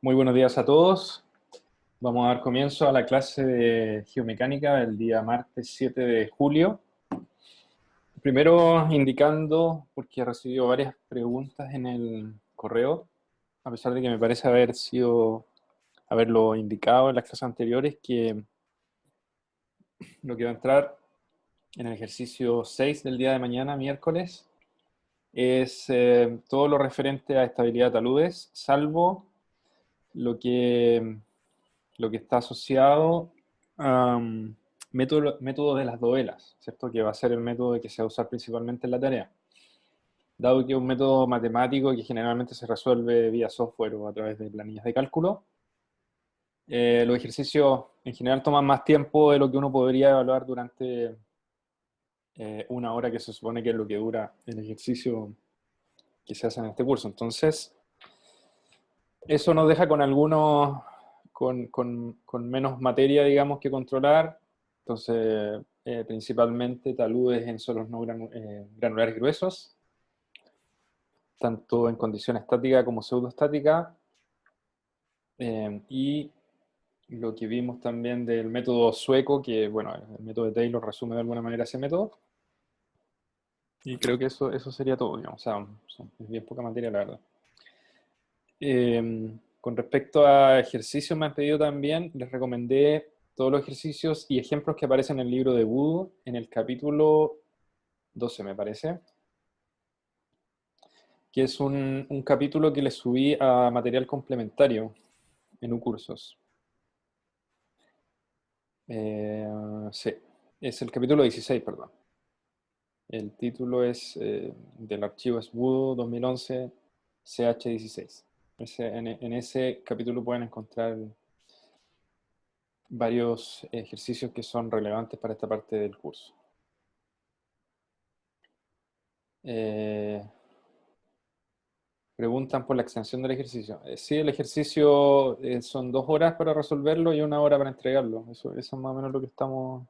Muy buenos días a todos. Vamos a dar comienzo a la clase de geomecánica del día martes 7 de julio. Primero indicando, porque he recibido varias preguntas en el correo, a pesar de que me parece haberlo indicado en las clases anteriores, que lo que va a entrar en el ejercicio 6 del día de mañana, miércoles, es todo lo referente a estabilidad de taludes, salvo lo que lo que está asociado a método de las dovelas, ¿cierto? Que va a ser el método que se va a usar principalmente en la tarea. Dado que es un método matemático que generalmente se resuelve vía software o a través de planillas de cálculo, los ejercicios en general toman más tiempo de lo que uno podría evaluar durante una hora, que se supone que es lo que dura el ejercicio que se hace en este curso. Entonces, eso nos deja con algunos, con menos materia, digamos, que controlar. Entonces, principalmente taludes en suelos no granulares gruesos, tanto en condición estática como pseudoestática. Y lo que vimos también del método sueco, que bueno, el método de Taylor resume de alguna manera ese método. Y creo que eso sería todo, digamos. O sea, es bien poca materia, la verdad. Con respecto a ejercicios me han pedido también, les recomendé todos los ejercicios y ejemplos que aparecen en el libro de Voodoo, en el capítulo 12 me parece, que es un capítulo que le subí a material complementario en Ucursos. Sí, es el capítulo 16, perdón. El título es del archivo es Voodoo 2011 CH16. En ese capítulo pueden encontrar varios ejercicios que son relevantes para esta parte del curso. Eh, Preguntan por la extensión del ejercicio. Sí, el ejercicio son 2 horas para resolverlo y 1 hora para entregarlo. Eso es más o menos lo que estamos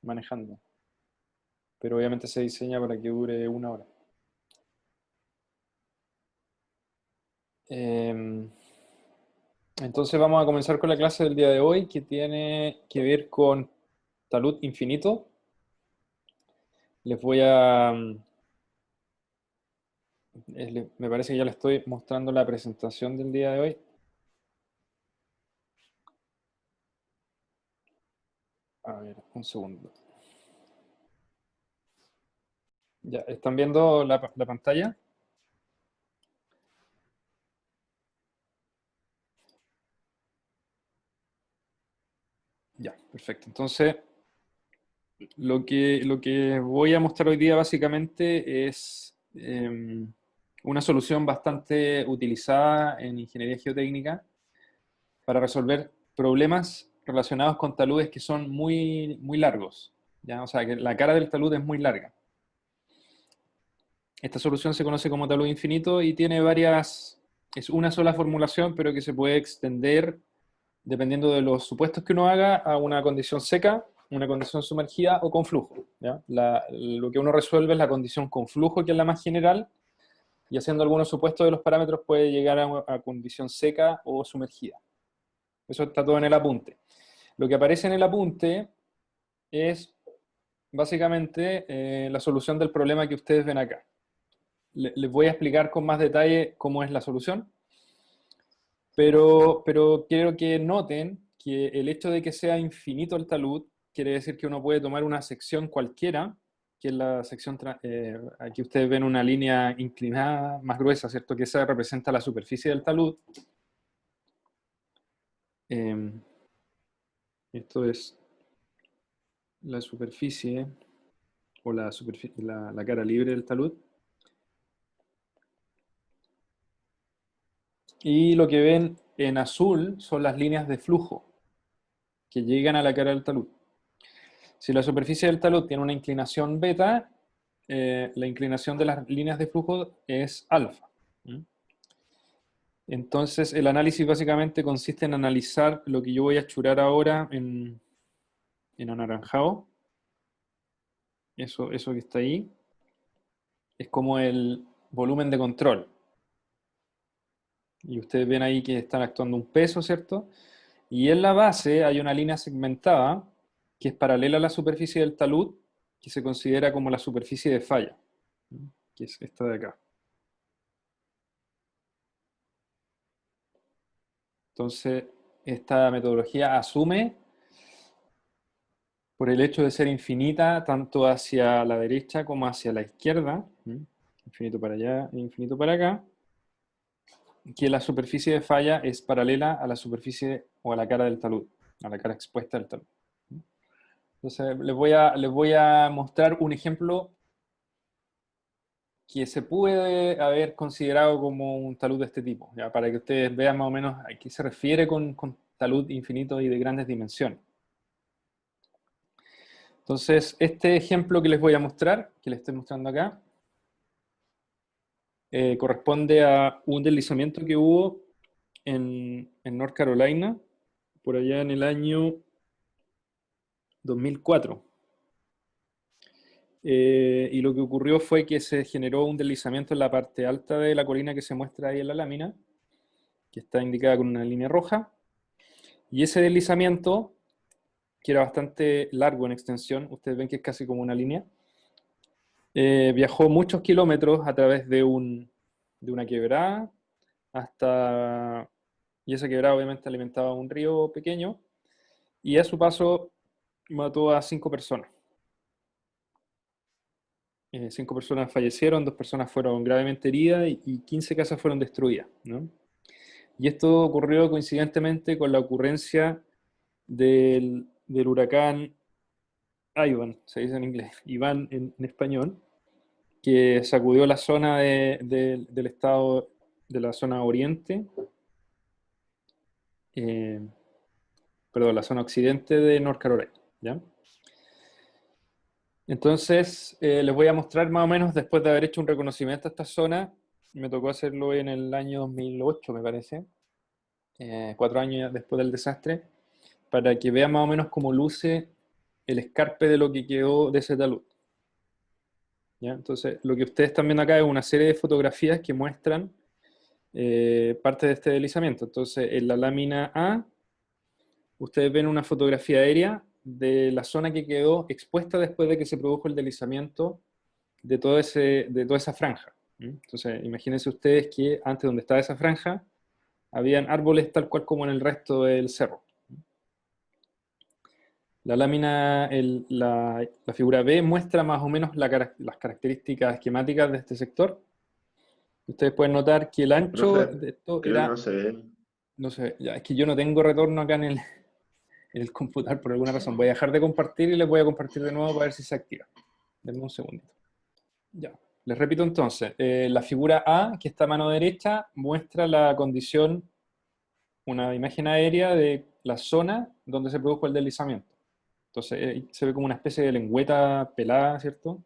manejando. Pero obviamente se diseña para que dure 1 hora. Entonces vamos a comenzar con la clase del día de hoy, que tiene que ver con talud infinito. Les voy a... Me parece que ya les estoy mostrando la presentación del día de hoy. A ver, un segundo. Ya, ¿están viendo la pantalla? Ya, perfecto. Entonces, lo que voy a mostrar hoy día básicamente es una solución bastante utilizada en ingeniería geotécnica para resolver problemas relacionados con taludes que son muy, muy largos, ¿ya? O sea, que la cara del talud es muy larga. Esta solución se conoce como talud infinito y tiene es una sola formulación, pero que se puede extender dependiendo de los supuestos que uno haga a una condición seca, una condición sumergida o con flujo, ¿ya? Lo que uno resuelve es la condición con flujo, que es la más general, y haciendo algunos supuestos de los parámetros puede llegar a condición seca o sumergida. Eso está todo en el apunte. Lo que aparece en el apunte es básicamente la solución del problema que ustedes ven acá. Les voy a explicar con más detalle cómo es la solución, pero quiero que noten que el hecho de que sea infinito el talud quiere decir que uno puede tomar una sección cualquiera, que es la sección, aquí ustedes ven una línea inclinada más gruesa, ¿cierto? Que esa representa la superficie del talud. Esto es la superficie o la cara libre del talud. Y lo que ven en azul son las líneas de flujo que llegan a la cara del talud. Si la superficie del talud tiene una inclinación beta, la inclinación de las líneas de flujo es alfa. Entonces, el análisis básicamente consiste en analizar lo que yo voy a achurar ahora en anaranjado. Eso que está ahí es como el volumen de control. Y ustedes ven ahí que están actuando un peso, ¿cierto? Y en la base hay una línea segmentada que es paralela a la superficie del talud, que se considera como la superficie de falla, que es esta de acá. Entonces, esta metodología asume, por el hecho de ser infinita, tanto hacia la derecha como hacia la izquierda, infinito para allá e infinito para acá, que la superficie de falla es paralela a la superficie o a la cara del talud, a la cara expuesta del talud. Entonces, les voy a mostrar un ejemplo que se puede haber considerado como un talud de este tipo, ¿ya? Para que ustedes vean más o menos a qué se refiere con talud infinito y de grandes dimensiones. Entonces, este ejemplo que les voy a mostrar, que les estoy mostrando acá, corresponde a un deslizamiento que hubo en North Carolina, por allá en el año 2004. Y lo que ocurrió fue que se generó un deslizamiento en la parte alta de la colina que se muestra ahí en la lámina, que está indicada con una línea roja. Y ese deslizamiento, que era bastante largo en extensión, ustedes ven que es casi como una línea, viajó muchos kilómetros a través de una quebrada hasta... Y esa quebrada obviamente alimentaba un río pequeño, y a su paso mató a 5 personas. 5 personas fallecieron, 2 personas fueron gravemente heridas y 15 casas fueron destruidas, ¿no? Y esto ocurrió coincidentemente con la ocurrencia del huracán Ivan, se dice en inglés, Iván en español, que sacudió la zona del estado, de la zona oriente, eh, perdón, la zona occidente de North Carolina, ¿ya? Entonces, les voy a mostrar más o menos, después de haber hecho un reconocimiento a esta zona, me tocó hacerlo en el año 2008, me parece, 4 años después del desastre, para que vean más o menos cómo luce el escarpe de lo que quedó de ese talud, ¿ya? Entonces, lo que ustedes están viendo acá es una serie de fotografías que muestran parte de este deslizamiento. Entonces, en la lámina A, ustedes ven una fotografía aérea de la zona que quedó expuesta después de que se produjo el deslizamiento de de toda esa franja. Entonces, imagínense ustedes que antes donde estaba esa franja, habían árboles tal cual como en el resto del cerro. La lámina, la figura B muestra más o menos las características esquemáticas de este sector. Ustedes pueden notar que el ancho Profe, de esto creo que no era, se ve. no sé, ya, es que yo no tengo retorno acá en el computador por alguna razón. Voy a dejar de compartir y les voy a compartir de nuevo para ver si se activa. Denme un segundito. Ya. Les repito entonces, la figura A, que está a mano derecha, muestra la condición, una imagen aérea de la zona donde se produjo el deslizamiento. Entonces se ve como una especie de lengüeta pelada, ¿cierto?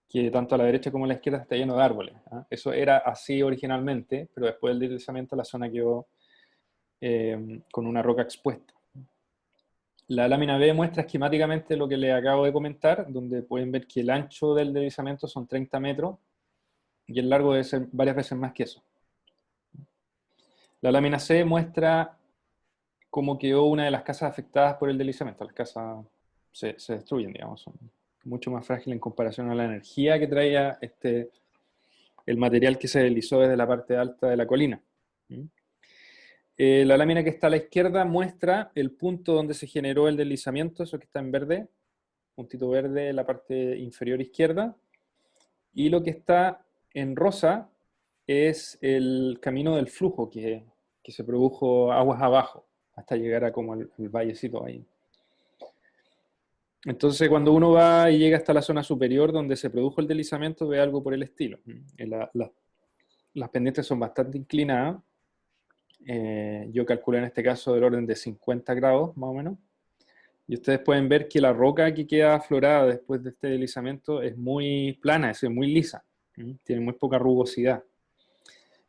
Que tanto a la derecha como a la izquierda está lleno de árboles, ¿ah? Eso era así originalmente, pero después del deslizamiento la zona quedó con una roca expuesta. La lámina B muestra esquemáticamente lo que les acabo de comentar, donde pueden ver que el ancho del deslizamiento son 30 metros y el largo debe ser varias veces más que eso. La lámina C muestra cómo quedó una de las casas afectadas por el deslizamiento. Las casas se destruyen, digamos, son mucho más frágiles en comparación a la energía que traía el material que se deslizó desde la parte alta de la colina. La lámina que está a la izquierda muestra el punto donde se generó el deslizamiento, eso que está en verde, puntito verde en la parte inferior izquierda, y lo que está en rosa es el camino del flujo que se produjo aguas abajo, hasta llegar a como el vallecito ahí. Entonces, cuando uno va y llega hasta la zona superior donde se produjo el deslizamiento, ve algo por el estilo. Las pendientes son bastante inclinadas. Yo calculo en este caso del orden de 50 grados, más o menos. Y ustedes pueden ver que la roca que queda aflorada después de este deslizamiento es muy plana, es muy lisa. Tiene muy poca rugosidad.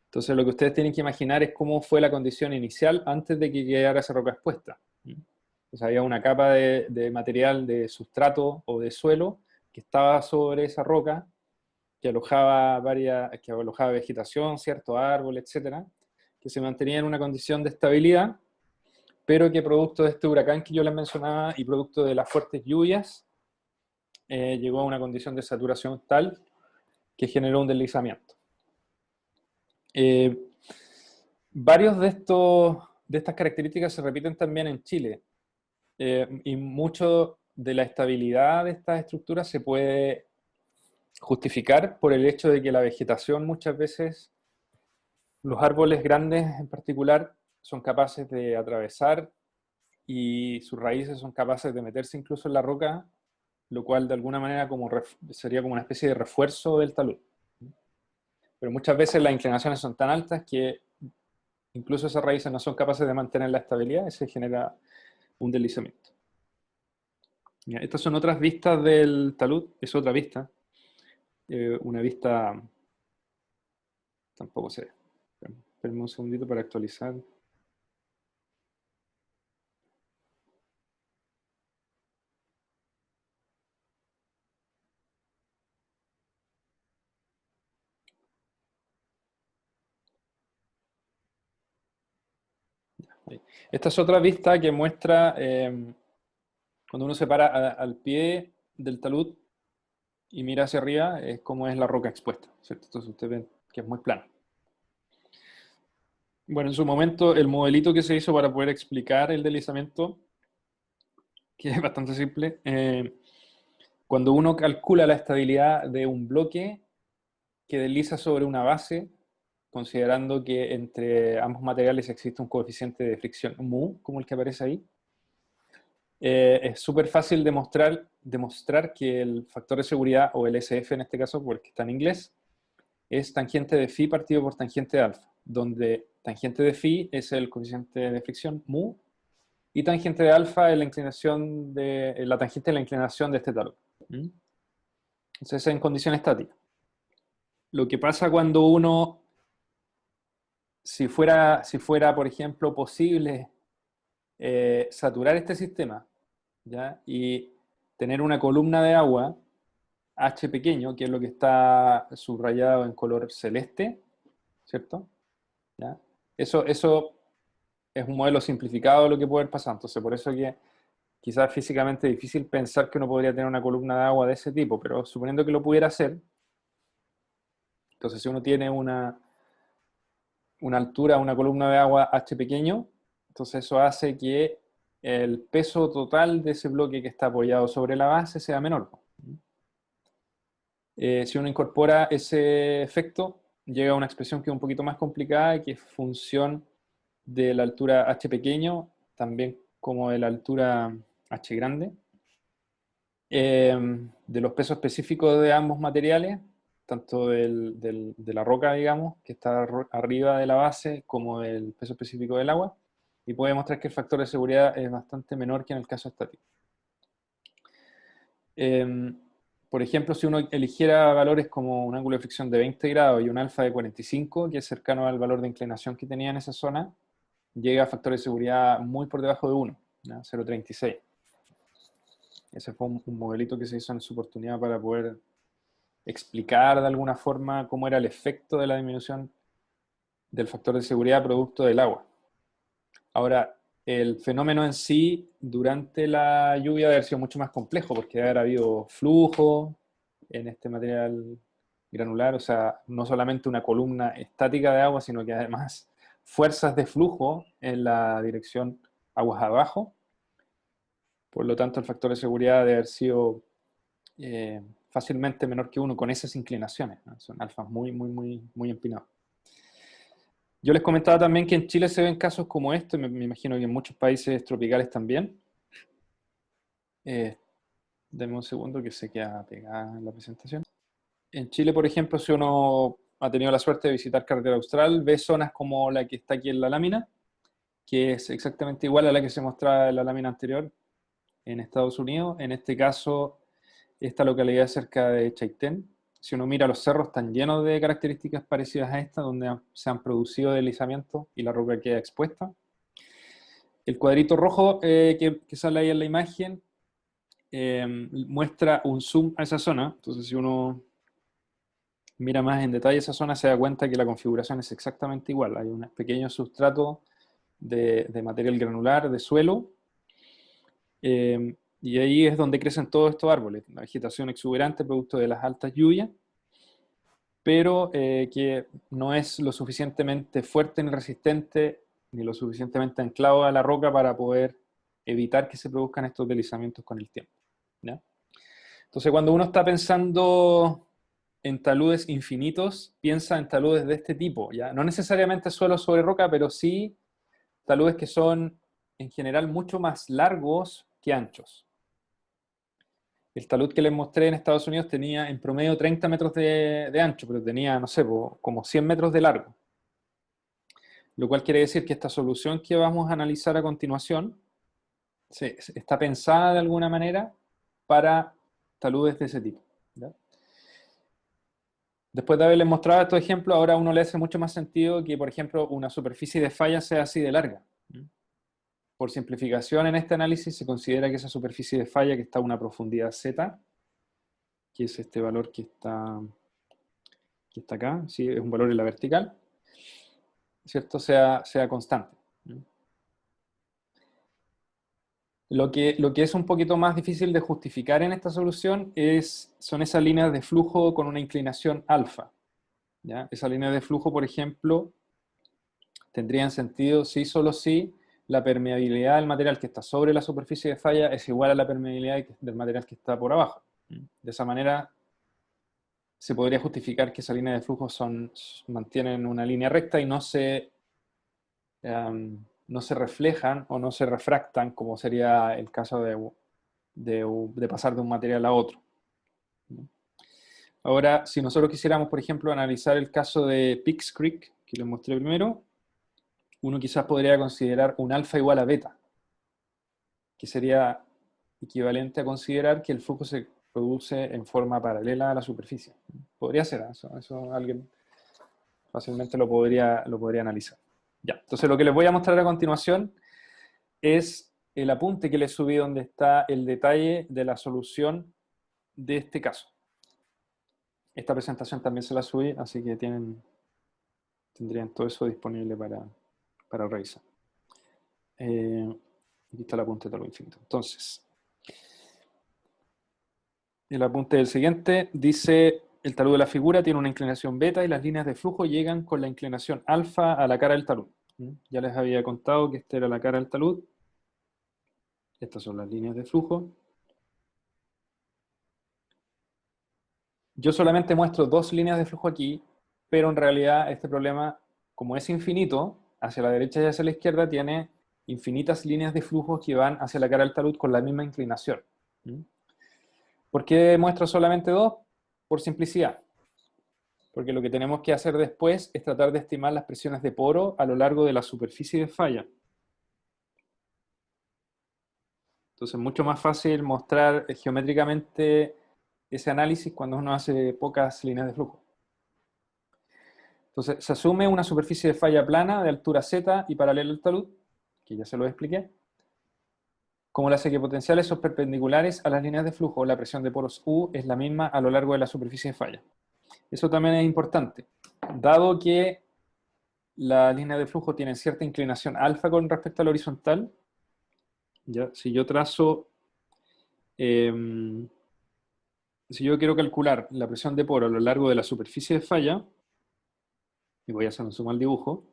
Entonces, lo que ustedes tienen que imaginar es cómo fue la condición inicial antes de que quedara esa roca expuesta. Entonces, había una capa de material de sustrato o de suelo que estaba sobre esa roca, que alojaba vegetación, cierto árbol, etcétera, que se mantenía en una condición de estabilidad, pero que producto de este huracán que yo les mencionaba y producto de las fuertes lluvias, llegó a una condición de saturación tal que generó un deslizamiento. Varios de estas características se repiten también en Chile, y mucho de la estabilidad de estas estructuras se puede justificar por el hecho de que la vegetación muchas veces, los árboles grandes en particular, son capaces de atravesar y sus raíces son capaces de meterse incluso en la roca, lo cual de alguna manera sería como una especie de refuerzo del talud. Pero muchas veces las inclinaciones son tan altas que incluso esas raíces no son capaces de mantener la estabilidad y se genera un deslizamiento. Estas son otras vistas del talud, es otra vista. Una vista, tampoco sé. Espérenme un segundito para actualizar. Esta es otra vista que muestra cuando uno se para al pie del talud y mira hacia arriba, es como es la roca expuesta, ¿cierto? Entonces ustedes ven que es muy plano. Bueno, en su momento el modelito que se hizo para poder explicar el deslizamiento, que es bastante simple, cuando uno calcula la estabilidad de un bloque que desliza sobre una base, considerando que entre ambos materiales existe un coeficiente de fricción mu, como el que aparece ahí, es súper fácil demostrar que el factor de seguridad, o el SF en este caso, porque está en inglés, es tangente de phi partido por tangente de alfa, donde tangente de phi es el coeficiente de fricción mu, y tangente de alfa es la tangente de la inclinación de este talud. Entonces es en condición estática. Lo que pasa cuando uno, si fuera por ejemplo, posible saturar este sistema, ¿ya? Y tener una columna de agua H pequeño, que es lo que está subrayado en color celeste, ¿cierto? ¿Ya? Eso es un modelo simplificado de lo que puede haber pasado. Entonces, por eso que quizás es físicamente difícil pensar que uno podría tener una columna de agua de ese tipo, pero suponiendo que lo pudiera hacer, entonces si uno tiene una altura, una columna de agua H pequeño, entonces eso hace que el peso total de ese bloque que está apoyado sobre la base sea menor. Si uno incorpora ese efecto, llega a una expresión que es un poquito más complicada, que es función de la altura h pequeño, también como de la altura h grande, de los pesos específicos de ambos materiales, tanto de la roca, digamos, que está arriba de la base, como del peso específico del agua, y puede mostrar que el factor de seguridad es bastante menor que en el caso estático. Por ejemplo, si uno eligiera valores como un ángulo de fricción de 20 grados y un alfa de 45, que es cercano al valor de inclinación que tenía en esa zona, llega a factor de seguridad muy por debajo de 1, 0,36. Ese fue un modelito que se hizo en su oportunidad para poder explicar de alguna forma cómo era el efecto de la disminución del factor de seguridad producto del agua. Ahora, el fenómeno en sí durante la lluvia debe haber sido mucho más complejo porque debe haber habido flujo en este material granular, o sea, no solamente una columna estática de agua, sino que además fuerzas de flujo en la dirección aguas abajo. Por lo tanto, el factor de seguridad debe haber sido fácilmente menor que 1 con esas inclinaciones, ¿no? Son alfas muy, muy, muy, muy empinados. Yo les comentaba también que en Chile se ven casos como esto, y me imagino que en muchos países tropicales también. Denme un segundo que se queda pegada en la presentación. En Chile, por ejemplo, si uno ha tenido la suerte de visitar Carretera Austral, ve zonas como la que está aquí en la lámina, que es exactamente igual a la que se mostraba en la lámina anterior en Estados Unidos. En este caso, esta localidad cerca de Chaitén. Si uno mira los cerros, están llenos de características parecidas a esta, donde se han producido deslizamientos y la roca queda expuesta. El cuadrito rojo que sale ahí en la imagen muestra un zoom a esa zona. Entonces, si uno mira más en detalle esa zona, se da cuenta que la configuración es exactamente igual. Hay un pequeño sustrato de material granular, de suelo, y ahí es donde crecen todos estos árboles. La vegetación exuberante producto de las altas lluvias, pero que no es lo suficientemente fuerte ni resistente, ni lo suficientemente anclado a la roca para poder evitar que se produzcan estos deslizamientos con el tiempo, ¿ya? Entonces, cuando uno está pensando en taludes infinitos, piensa en taludes de este tipo, ¿ya? No necesariamente suelo sobre roca, pero sí taludes que son en general mucho más largos que anchos. El talud que les mostré en Estados Unidos tenía en promedio 30 metros de ancho, pero tenía, no sé, como 100 metros de largo. Lo cual quiere decir que esta solución que vamos a analizar a continuación está pensada de alguna manera para taludes de ese tipo, ¿ya? Después de haberles mostrado estos ejemplos, ahora a uno le hace mucho más sentido que, por ejemplo, una superficie de falla sea así de larga. Por simplificación, en este análisis se considera que esa superficie de falla que está a una profundidad z, que es este valor que está acá, ¿sí? Es un valor en la vertical, ¿cierto? Sea constante. Lo que es un poquito más difícil de justificar en esta solución son esas líneas de flujo con una inclinación alfa, ¿ya? Esas líneas de flujo, por ejemplo, tendrían sentido si solo si la permeabilidad del material que está sobre la superficie de falla es igual a la permeabilidad del material que está por abajo. De esa manera se podría justificar que esas líneas de flujo mantienen una línea recta y no se reflejan o no se refractan, como sería el caso de pasar de un material a otro. Ahora, si nosotros quisiéramos, por ejemplo, analizar el caso de Peaks Creek, que les mostré primero, uno quizás podría considerar un alfa igual a beta, que sería equivalente a considerar que el flujo se produce en forma paralela a la superficie. Podría ser, eso alguien fácilmente lo podría analizar. Ya, entonces lo que les voy a mostrar a continuación es el apunte que les subí donde está el detalle de la solución de este caso. Esta presentación también se la subí, así que tendrían todo eso disponible para revisar. Aquí está el apunte de talud infinito. Entonces, el apunte del siguiente dice: el talud de la figura tiene una inclinación beta y las líneas de flujo llegan con la inclinación alfa a la cara del talud. Ya les había contado que esta era la cara del talud. Estas son las líneas de flujo. Yo solamente muestro dos líneas de flujo aquí, pero en realidad este problema, como es infinito, hacia la derecha y hacia la izquierda, tiene infinitas líneas de flujo que van hacia la cara del talud con la misma inclinación. ¿Por qué muestro solamente dos? Por simplicidad. Porque lo que tenemos que hacer después es tratar de estimar las presiones de poro a lo largo de la superficie de falla. Entonces es mucho más fácil mostrar geométricamente ese análisis cuando uno hace pocas líneas de flujo. Entonces se asume una superficie de falla plana de altura z y paralela al talud, que ya se lo expliqué. Como las equipotenciales son perpendiculares a las líneas de flujo, la presión de poros U es la misma a lo largo de la superficie de falla. Eso también es importante. Dado que las líneas de flujo tienen cierta inclinación alfa con respecto a la horizontal, ¿ya? Si yo quiero calcular la presión de poro a lo largo de la superficie de falla, y voy a hacer un zoom al dibujo,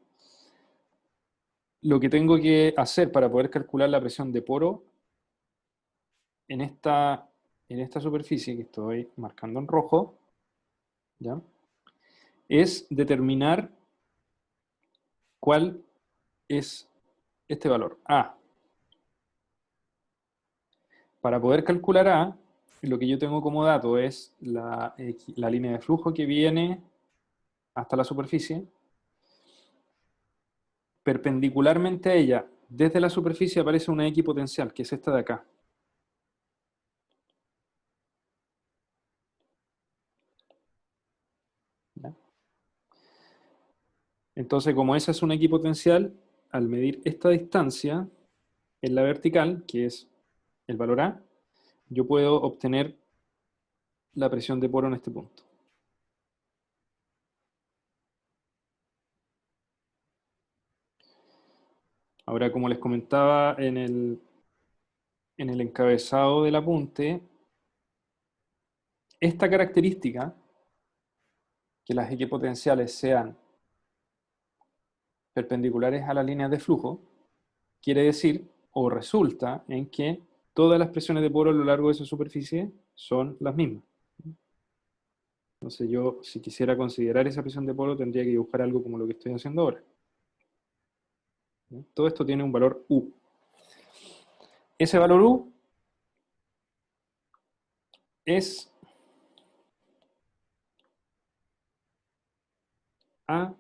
lo que tengo que hacer para poder calcular la presión de poro en esta superficie que estoy marcando en rojo, ¿ya? Es determinar cuál es este valor, A. Para poder calcular A, lo que yo tengo como dato es la línea de flujo que viene hasta la superficie. Perpendicularmente a ella, desde la superficie aparece una equipotencial, que es esta de acá. ¿Ya? Entonces, como esa es una equipotencial, al medir esta distancia en la vertical, que es el valor A, yo puedo obtener la presión de poro en este punto. Ahora, como les comentaba en el encabezado del apunte, esta característica, que las equipotenciales sean perpendiculares a las líneas de flujo, quiere decir o resulta en que todas las presiones de poro a lo largo de esa superficie son las mismas. Entonces yo, si quisiera considerar esa presión de poro, tendría que dibujar algo como lo que estoy haciendo ahora. Todo esto tiene un valor U. Ese valor U es A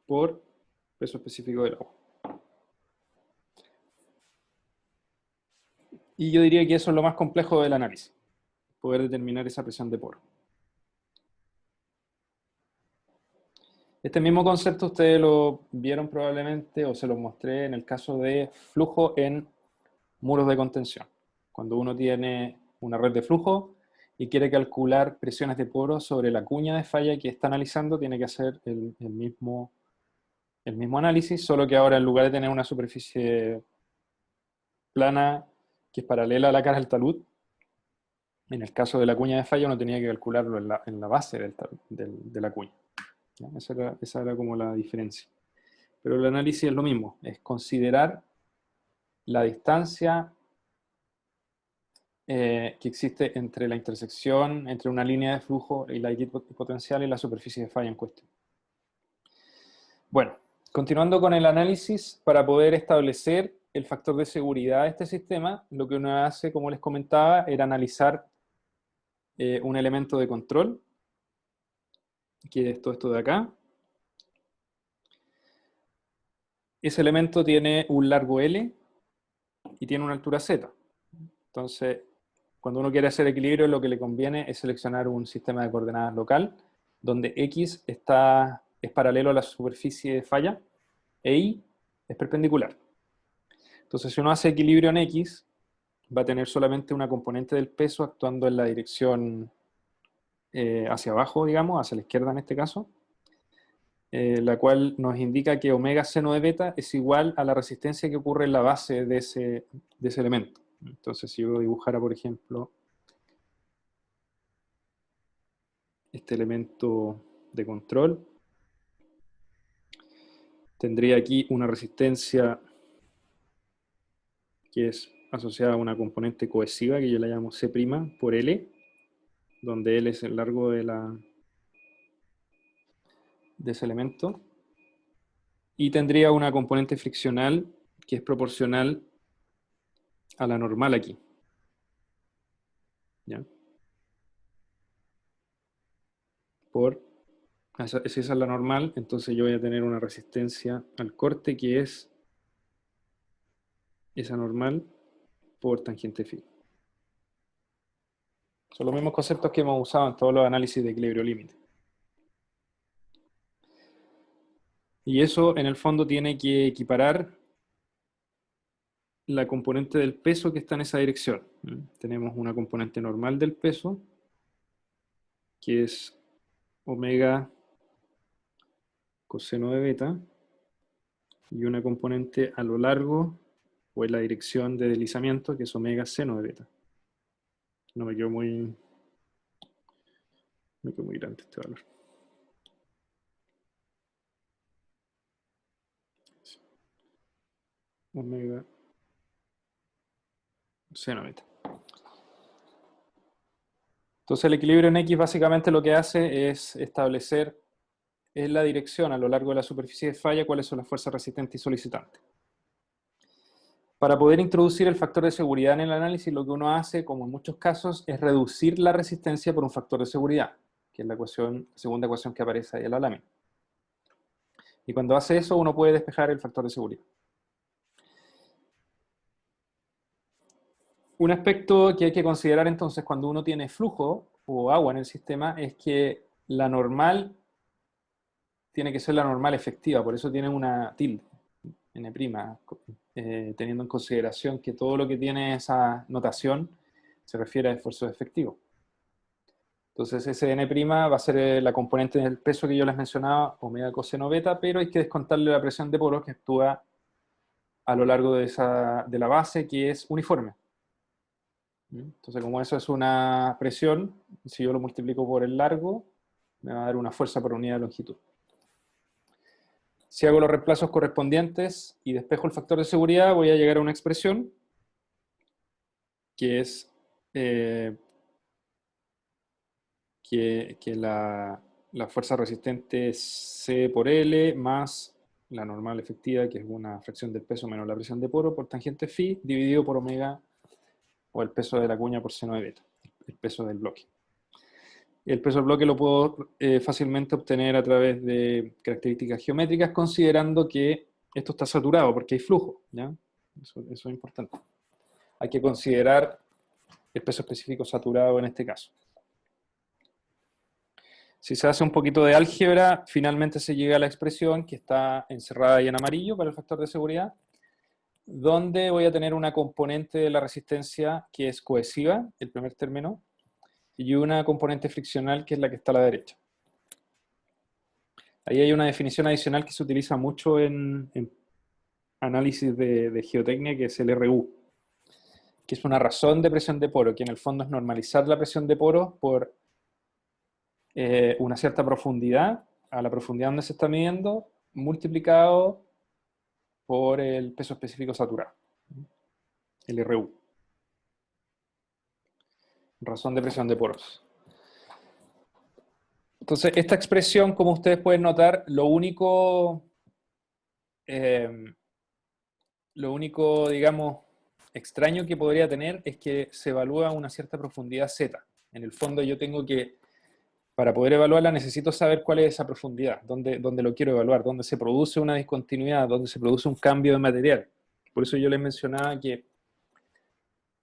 por peso específico del agua. Y yo diría que eso es lo más complejo del análisis, poder determinar esa presión de poro. Este mismo concepto ustedes lo vieron probablemente o se los mostré en el caso de flujo en muros de contención. Cuando uno tiene una red de flujo y quiere calcular presiones de poro sobre la cuña de falla que está analizando, tiene que hacer el mismo análisis, solo que ahora en lugar de tener una superficie plana que es paralela a la cara del talud, en el caso de la cuña de falla uno tenía que calcularlo en la base de la cuña. ¿Ya? Esa era como la diferencia. Pero el análisis es lo mismo, es considerar la distancia que existe entre la intersección, entre una línea de flujo y la equipotencial y la superficie de falla en cuestión. Bueno, continuando con el análisis, para poder establecer el factor de seguridad de este sistema, lo que uno hace, como les comentaba, era analizar un elemento de control, que es todo esto de acá. Ese elemento tiene un largo L y tiene una altura Z. Entonces, cuando uno quiere hacer equilibrio, lo que le conviene es seleccionar un sistema de coordenadas local, donde X es paralelo a la superficie de falla e Y es perpendicular. Entonces, si uno hace equilibrio en X, va a tener solamente una componente del peso actuando en la dirección hacia abajo, digamos, hacia la izquierda en este caso, la cual nos indica que omega seno de beta es igual a la resistencia que ocurre en la base de ese elemento. Entonces, si yo dibujara, por ejemplo, este elemento de control, tendría aquí una resistencia que es asociada a una componente cohesiva que yo la llamo C' por L, donde L es el largo de ese elemento, y tendría una componente friccional que es proporcional a la normal aquí. ¿Ya? Si esa es la normal, entonces yo voy a tener una resistencia al corte que es esa normal por tangente phi. Son los mismos conceptos que hemos usado en todos los análisis de equilibrio límite. Y eso en el fondo tiene que equiparar la componente del peso que está en esa dirección. Tenemos una componente normal del peso, que es omega coseno de beta, y una componente a lo largo o en la dirección de deslizamiento, que es omega seno de beta. No me quedó muy grande este valor. Omega seno beta. Entonces el equilibrio en X básicamente lo que hace es establecer en la dirección a lo largo de la superficie de falla cuáles son las fuerzas resistentes y solicitantes. Para poder introducir el factor de seguridad en el análisis, lo que uno hace, como en muchos casos, es reducir la resistencia por un factor de seguridad, que es la segunda ecuación que aparece ahí en la lámina. Y cuando hace eso, uno puede despejar el factor de seguridad. Un aspecto que hay que considerar entonces cuando uno tiene flujo o agua en el sistema es que la normal tiene que ser la normal efectiva, por eso tiene una tilde, n', teniendo en consideración que todo lo que tiene esa notación se refiere a esfuerzos efectivos. Entonces ese n' va a ser la componente del peso que yo les mencionaba, omega coseno beta, pero hay que descontarle la presión de poros que actúa a lo largo de la base, que es uniforme. Entonces, como eso es una presión, si yo lo multiplico por el largo, me va a dar una fuerza por unidad de longitud. Si hago los reemplazos correspondientes y despejo el factor de seguridad, voy a llegar a una expresión que es que la fuerza resistente es C por L más la normal efectiva, que es una fracción del peso menos la presión de poro por tangente phi, dividido por omega, o el peso de la cuña por seno de beta, el peso del bloque. El peso del bloque lo puedo fácilmente obtener a través de características geométricas, considerando que esto está saturado, porque hay flujo, ¿ya? Eso es importante. Hay que considerar el peso específico saturado en este caso. Si se hace un poquito de álgebra, finalmente se llega a la expresión que está encerrada ahí en amarillo para el factor de seguridad, donde voy a tener una componente de la resistencia que es cohesiva, el primer término, y una componente friccional que es la que está a la derecha. Ahí hay una definición adicional que se utiliza mucho en análisis de geotecnia, que es el RU, que es una razón de presión de poro, que en el fondo es normalizar la presión de poro por una cierta profundidad, a la profundidad donde se está midiendo, multiplicado por el peso específico saturado, el RU. Razón de presión de poros. Entonces, esta expresión, como ustedes pueden notar, lo único, digamos, extraño que podría tener es que se evalúa una cierta profundidad Z. En el fondo yo tengo que, para poder evaluarla, necesito saber cuál es esa profundidad, dónde lo quiero evaluar, dónde se produce una discontinuidad, dónde se produce un cambio de material. Por eso yo les mencionaba que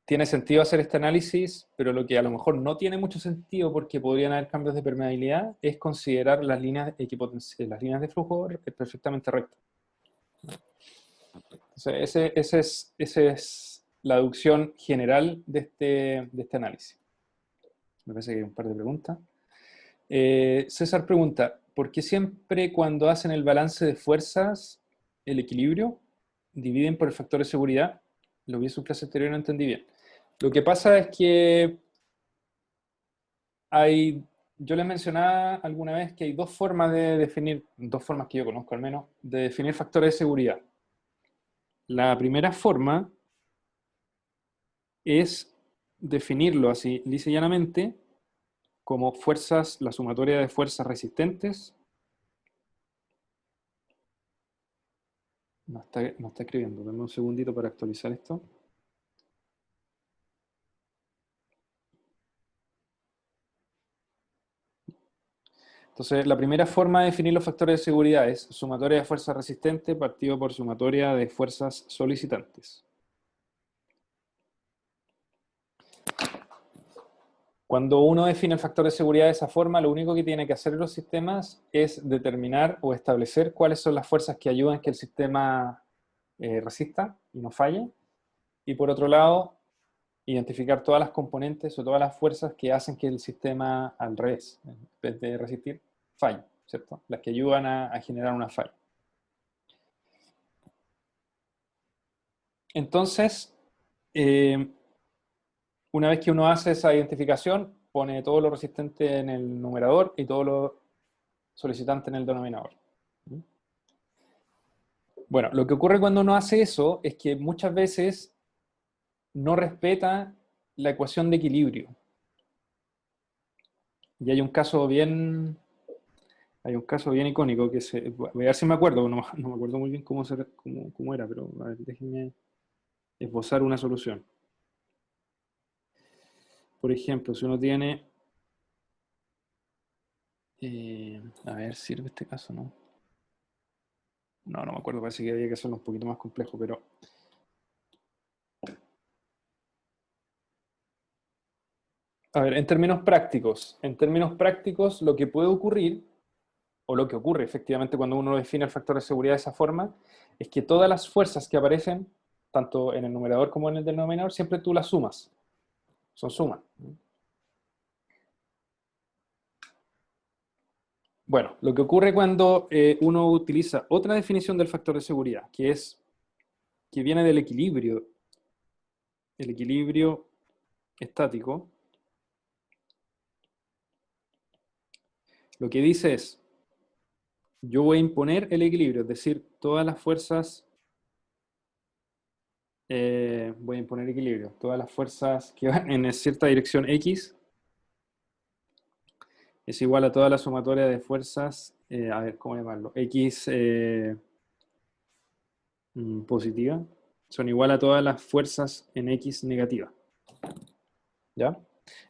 tiene sentido hacer este análisis, pero lo que a lo mejor no tiene mucho sentido, porque podrían haber cambios de permeabilidad, es considerar las líneas de flujo perfectamente rectas. Entonces, esa es la deducción general de este análisis. Me parece que hay un par de preguntas. César pregunta, ¿por qué siempre cuando hacen el balance de fuerzas, el equilibrio, dividen por el factor de seguridad? Lo vi en su clase anterior y no entendí bien. Lo que pasa es que yo les mencionaba alguna vez que hay dos formas de definir, dos formas que yo conozco al menos, de definir factores de seguridad. La primera forma es definirlo así, lisa y llanamente, como fuerzas, la sumatoria de fuerzas resistentes. No está escribiendo, dame un segundito para actualizar esto. Entonces, la primera forma de definir los factores de seguridad es sumatoria de fuerzas resistentes partido por sumatoria de fuerzas solicitantes. Cuando uno define el factor de seguridad de esa forma, lo único que tiene que hacer en los sistemas es determinar o establecer cuáles son las fuerzas que ayudan a que el sistema resista y no falle. Y por otro lado, identificar todas las componentes o todas las fuerzas que hacen que el sistema, al revés, en vez de resistir, falle, ¿cierto? Las que ayudan a generar una falla. Entonces, una vez que uno hace esa identificación, pone todo lo resistente en el numerador y todo lo solicitante en el denominador. Bueno, lo que ocurre cuando uno hace eso es que muchas veces no respeta la ecuación de equilibrio. Y hay un caso bien icónico que voy a ver si me acuerdo, no me acuerdo muy bien cómo era, pero a ver, déjenme esbozar una solución. Por ejemplo, si uno tiene, a ver, sirve este caso, ¿no? No me acuerdo, parece que había que hacerlo un poquito más complejo, pero a ver, en términos prácticos, lo que puede ocurrir, o lo que ocurre efectivamente cuando uno define el factor de seguridad de esa forma, es que todas las fuerzas que aparecen, tanto en el numerador como en el denominador, siempre tú las sumas. Son sumas. Bueno, lo que ocurre cuando uno utiliza otra definición del factor de seguridad, que es que viene del equilibrio. El equilibrio estático. Lo que dice es, yo voy a imponer el equilibrio, es decir, todas las fuerzas, voy a imponer equilibrio, todas las fuerzas que van en cierta dirección X es igual a toda la sumatoria de fuerzas, a ver, ¿cómo llamarlo? X positiva, son igual a todas las fuerzas en X negativa. ¿Ya?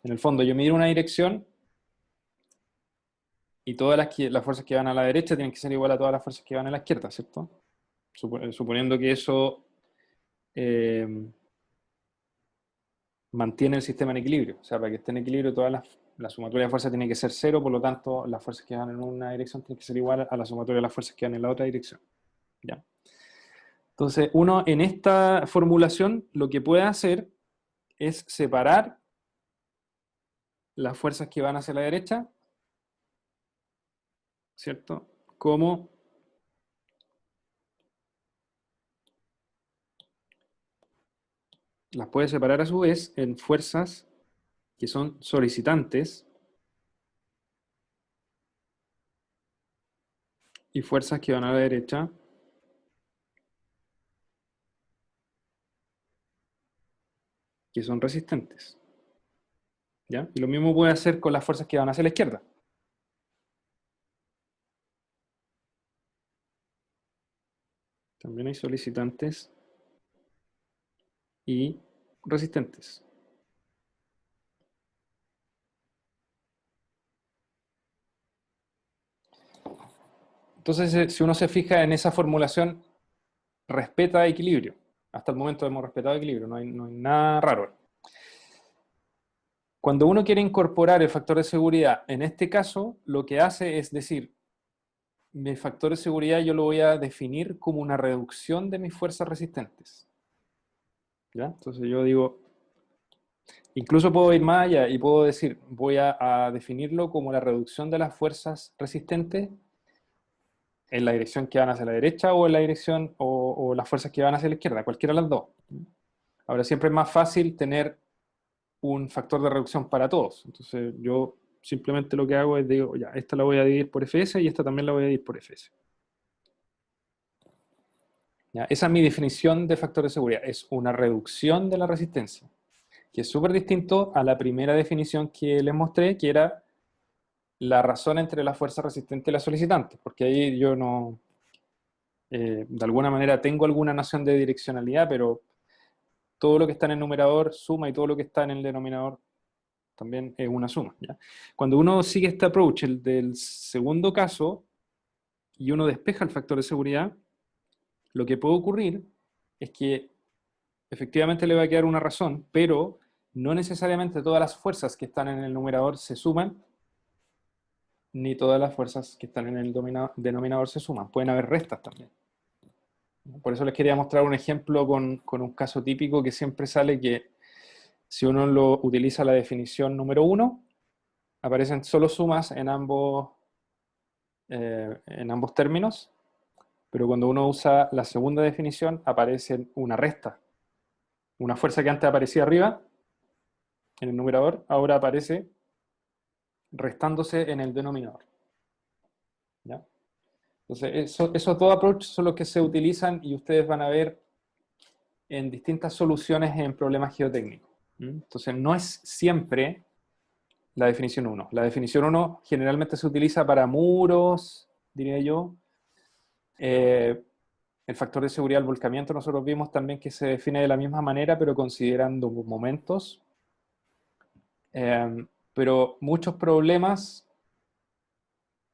En el fondo, yo mido una dirección y todas las fuerzas que van a la derecha tienen que ser igual a todas las fuerzas que van a la izquierda, ¿cierto? Suponiendo que eso mantiene el sistema en equilibrio. O sea, para que esté en equilibrio, la sumatoria de fuerzas tiene que ser cero, por lo tanto, las fuerzas que van en una dirección tienen que ser igual a la sumatoria de las fuerzas que van en la otra dirección. ¿Ya? Entonces, uno en esta formulación lo que puede hacer es separar las fuerzas que van hacia la derecha, ¿cierto? Como las puede separar a su vez en fuerzas que son solicitantes y fuerzas que van a la derecha que son resistentes. ¿Ya? Y lo mismo puede hacer con las fuerzas que van hacia la izquierda. También hay solicitantes y resistentes. Entonces, si uno se fija en esa formulación, respeta equilibrio. Hasta el momento hemos respetado equilibrio, no hay nada raro. Cuando uno quiere incorporar el factor de seguridad, en este caso, lo que hace es decir, mi factor de seguridad yo lo voy a definir como una reducción de mis fuerzas resistentes. ¿Ya? Entonces yo digo, incluso puedo ir más allá y puedo decir, voy a definirlo como la reducción de las fuerzas resistentes en la dirección que van hacia la derecha o en la dirección o las fuerzas que van hacia la izquierda, cualquiera de las dos. Ahora siempre es más fácil tener un factor de reducción para todos. Entonces yo simplemente lo que hago es digo, ya, esta la voy a dividir por Fs y esta también la voy a dividir por Fs. ¿Ya? Esa es mi definición de factor de seguridad, es una reducción de la resistencia, que es súper distinto a la primera definición que les mostré, que era la razón entre la fuerza resistente y la solicitante, porque ahí yo no, de alguna manera tengo alguna noción de direccionalidad, pero todo lo que está en el numerador suma y todo lo que está en el denominador también es una suma. ¿Ya? Cuando uno sigue este approach, el del segundo caso, y uno despeja el factor de seguridad, lo que puede ocurrir es que efectivamente le va a quedar una razón, pero no necesariamente todas las fuerzas que están en el numerador se suman, ni todas las fuerzas que están en el denominador se suman. Pueden haber restas también. Por eso les quería mostrar un ejemplo con un caso típico que siempre sale que si uno lo utiliza la definición número 1, aparecen solo sumas en ambos términos, pero cuando uno usa la segunda definición aparece una resta. Una fuerza que antes aparecía arriba, en el numerador, ahora aparece restándose en el denominador. ¿Ya? Entonces, esos dos approaches son los que se utilizan y ustedes van a ver en distintas soluciones en problemas geotécnicos. Entonces, no es siempre la definición 1. La definición 1 generalmente se utiliza para muros, diría yo. El factor de seguridad del volcamiento nosotros vimos también que se define de la misma manera, pero considerando momentos. Pero muchos problemas,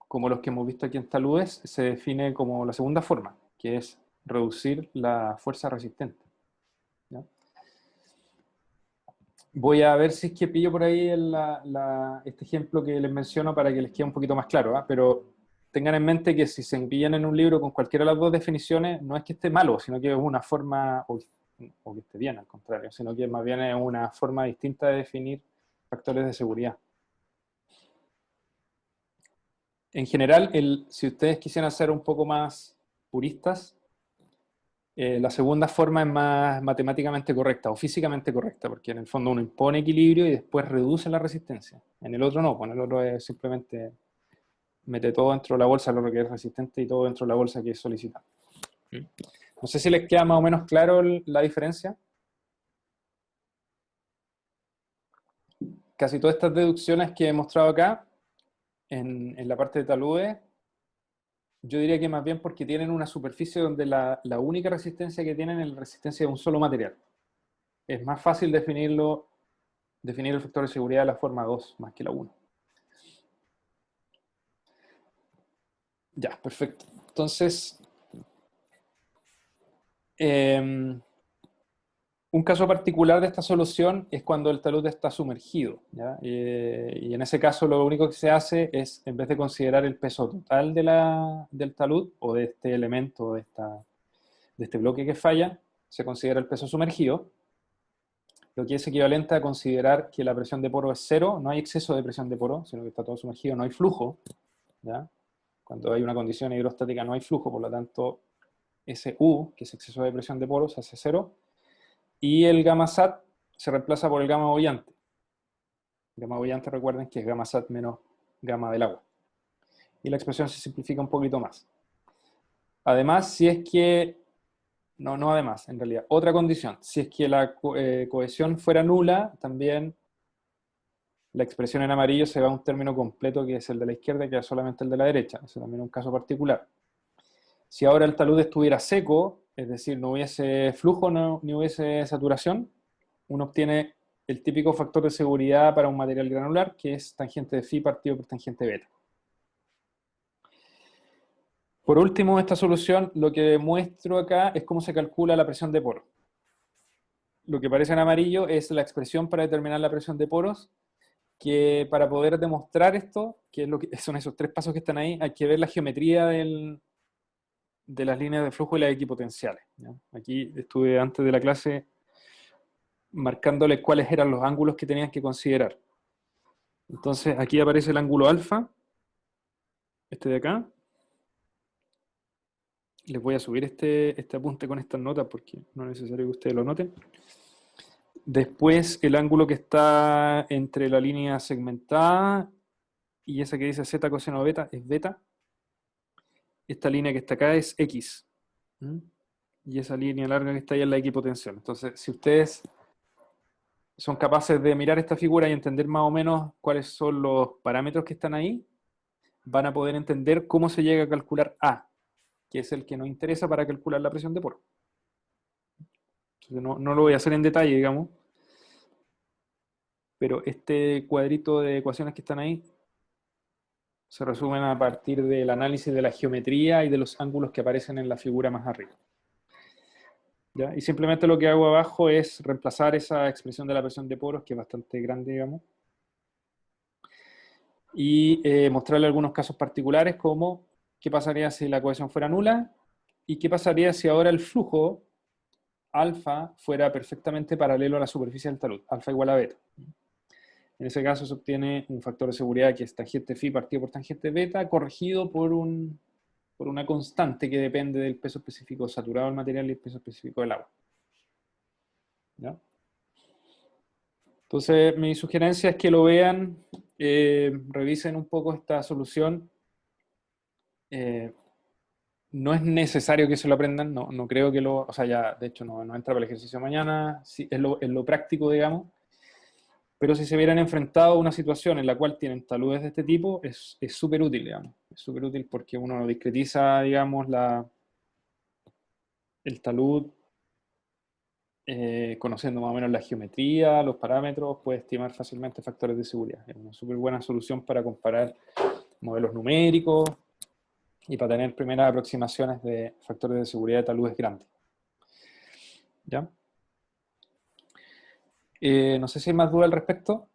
como los que hemos visto aquí en taludes, se define como la segunda forma, que es reducir la fuerza resistente. ¿Ya? Voy a ver si es que pillo por ahí este ejemplo que les menciono para que les quede un poquito más claro, ¿eh? Pero tengan en mente que si se pillan en un libro con cualquiera de las dos definiciones, no es que esté malo, sino que es una forma, o que esté bien al contrario, sino que más bien es una forma distinta de definir factores de seguridad. En general, si ustedes quisieran ser un poco más puristas, La segunda forma es más matemáticamente correcta o físicamente correcta, porque en el fondo uno impone equilibrio y después reduce la resistencia. En el otro no, pues en el otro es simplemente mete todo dentro de la bolsa, lo que es resistente, y todo dentro de la bolsa que es solicitado. No sé si les queda más o menos claro la diferencia. Casi todas estas deducciones que he mostrado acá, en la parte de taludes, yo diría que más bien porque tienen una superficie donde la única resistencia que tienen es la resistencia de un solo material. Es más fácil definir el factor de seguridad de la forma 2 más que la 1. Ya, perfecto. Entonces, un caso particular de esta solución es cuando el talud está sumergido, ¿ya? Y en ese caso lo único que se hace es, en vez de considerar el peso total del talud o de este elemento, de este bloque que falla, se considera el peso sumergido, lo que es equivalente a considerar que la presión de poro es cero, no hay exceso de presión de poro, sino que está todo sumergido, no hay flujo, ¿ya? Cuando hay una condición hidrostática no hay flujo, por lo tanto ese U, que es exceso de presión de poro, se hace cero, y el gamma sat se reemplaza por el gamma boyante. Gamma boyante, recuerden que es gamma sat menos gamma del agua. Y la expresión se simplifica un poquito más. Además, si es que, no además, en realidad, otra condición, si es que la cohesión fuera nula, también la expresión en amarillo se va a un término completo que es el de la izquierda y queda solamente el de la derecha. Eso también es un caso particular. Si ahora el talud estuviera seco, es decir, no hubiese flujo ni hubiese saturación, uno obtiene el típico factor de seguridad para un material granular, que es tangente de phi partido por tangente beta. Por último, esta solución, lo que muestro acá es cómo se calcula la presión de poro. Lo que aparece en amarillo es la expresión para determinar la presión de poros, que para poder demostrar esto, que es lo que son esos tres pasos que están ahí, hay que ver la geometría de las líneas de flujo y las equipotenciales, ¿ya? Aquí estuve antes de la clase marcándoles cuáles eran los ángulos que tenían que considerar. Entonces aquí aparece el ángulo alfa, este de acá. Les voy a subir este apunte con estas notas porque no es necesario que ustedes lo noten. Después el ángulo que está entre la línea segmentada y esa que dice z coseno beta es beta. Esta línea que está acá es x. Y esa línea larga que está ahí es la equipotencial. Entonces, si ustedes son capaces de mirar esta figura y entender más o menos cuáles son los parámetros que están ahí, van a poder entender cómo se llega a calcular A, que es el que nos interesa para calcular la presión de poro. Entonces, no lo voy a hacer en detalle, digamos, pero este cuadrito de ecuaciones que están ahí se resumen a partir del análisis de la geometría y de los ángulos que aparecen en la figura más arriba. ¿Ya? Y simplemente lo que hago abajo es reemplazar esa expresión de la presión de poros, que es bastante grande, digamos, y mostrarle algunos casos particulares como qué pasaría si la cohesión fuera nula y qué pasaría si ahora el flujo alfa fuera perfectamente paralelo a la superficie del talud, alfa igual a beta. En ese caso se obtiene un factor de seguridad que es tangente phi partido por tangente beta, corregido por una constante que depende del peso específico saturado del material y el peso específico del agua. ¿Ya? Entonces, mi sugerencia es que lo vean, revisen un poco esta solución. No es necesario que se lo aprendan, no creo que o sea, ya, de hecho, no entra para el ejercicio mañana, sí, es lo práctico, digamos. Pero si se vieran enfrentado a una situación en la cual tienen taludes de este tipo, es súper útil, digamos. Es súper útil porque uno discretiza, digamos, el talud, conociendo más o menos la geometría, los parámetros, puede estimar fácilmente factores de seguridad. Es una súper buena solución para comparar modelos numéricos y para tener primeras aproximaciones de factores de seguridad de taludes grandes. ¿Ya? No sé si hay más dudas al respecto.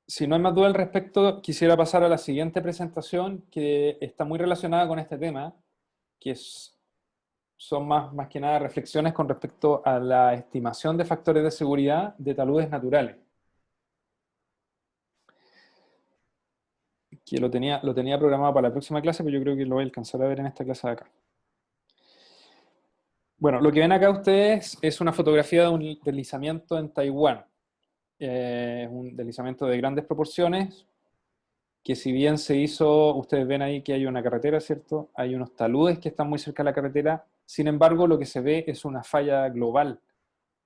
Si no hay más dudas al respecto, quisiera pasar a la siguiente presentación que está muy relacionada con este tema, que son más que nada reflexiones con respecto a la estimación de factores de seguridad de taludes naturales. Que lo tenía programado para la próxima clase, pero yo creo que lo voy a alcanzar a ver en esta clase de acá. Bueno, lo que ven acá ustedes es una fotografía de un deslizamiento en Taiwán. Un deslizamiento de grandes proporciones, que si bien se hizo, ustedes ven ahí que hay una carretera, ¿cierto? Hay unos taludes que están muy cerca de la carretera, sin embargo lo que se ve es una falla global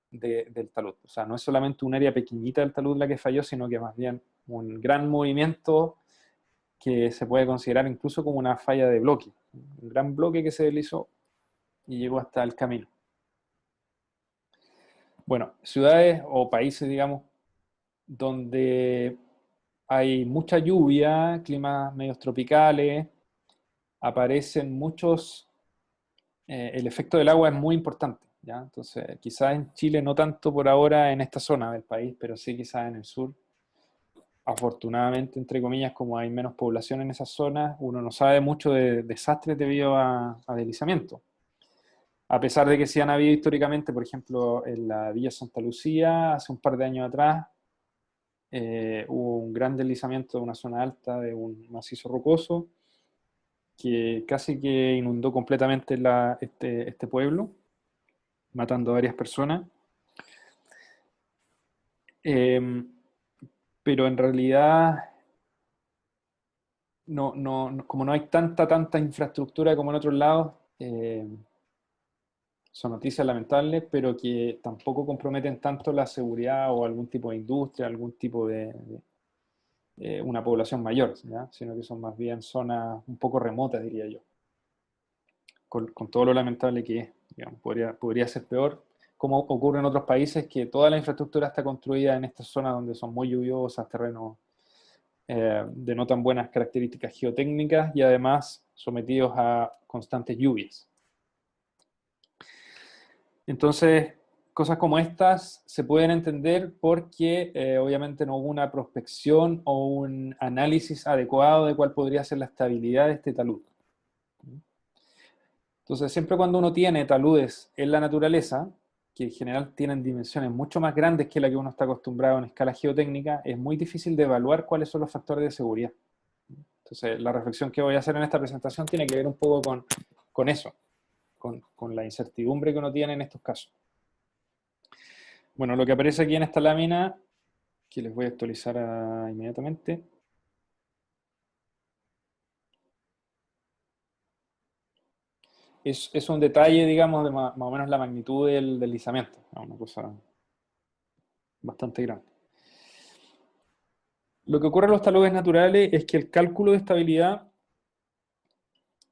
del talud. O sea, no es solamente un área pequeñita del talud la que falló, sino que más bien un gran movimiento que se puede considerar incluso como una falla de bloque. Un gran bloque que se deslizó y llegó hasta el camino. Bueno, ciudades o países, digamos, donde hay mucha lluvia, climas medios tropicales, aparecen muchos, el efecto del agua es muy importante, ¿ya? Entonces, quizás en Chile no tanto por ahora en esta zona del país, pero sí quizás en el sur. Afortunadamente, entre comillas, como hay menos población en esas zonas, uno no sabe mucho de desastres debido a deslizamiento. A pesar de que sí han habido históricamente, por ejemplo, en la Villa Santa Lucía, hace un par de años atrás, hubo un gran deslizamiento de una zona alta, de un macizo rocoso, que casi que inundó completamente este pueblo, matando a varias personas. Eh, pero en realidad, como no hay tanta infraestructura como en otros lados, son noticias lamentables, pero que tampoco comprometen tanto la seguridad o algún tipo de industria, algún tipo de una población mayor, ¿ya? Sino que son más bien zonas un poco remotas, diría yo, con todo lo lamentable que es. Digamos, podría ser peor, como ocurre en otros países, que toda la infraestructura está construida en estas zonas donde son muy lluviosas, terrenos de no tan buenas características geotécnicas y además sometidos a constantes lluvias. Entonces, cosas como estas se pueden entender porque obviamente no hubo una prospección o un análisis adecuado de cuál podría ser la estabilidad de este talud. Entonces, siempre cuando uno tiene taludes en la naturaleza, que en general tienen dimensiones mucho más grandes que la que uno está acostumbrado en escala geotécnica, es muy difícil de evaluar cuáles son los factores de seguridad. Entonces, la reflexión que voy a hacer en esta presentación tiene que ver un poco con eso, con la incertidumbre que uno tiene en estos casos. Bueno, lo que aparece aquí en esta lámina, que les voy a actualizar inmediatamente, es un detalle, digamos, de más o menos la magnitud del deslizamiento, una cosa bastante grande. Lo que ocurre en los taludes naturales es que el cálculo de estabilidad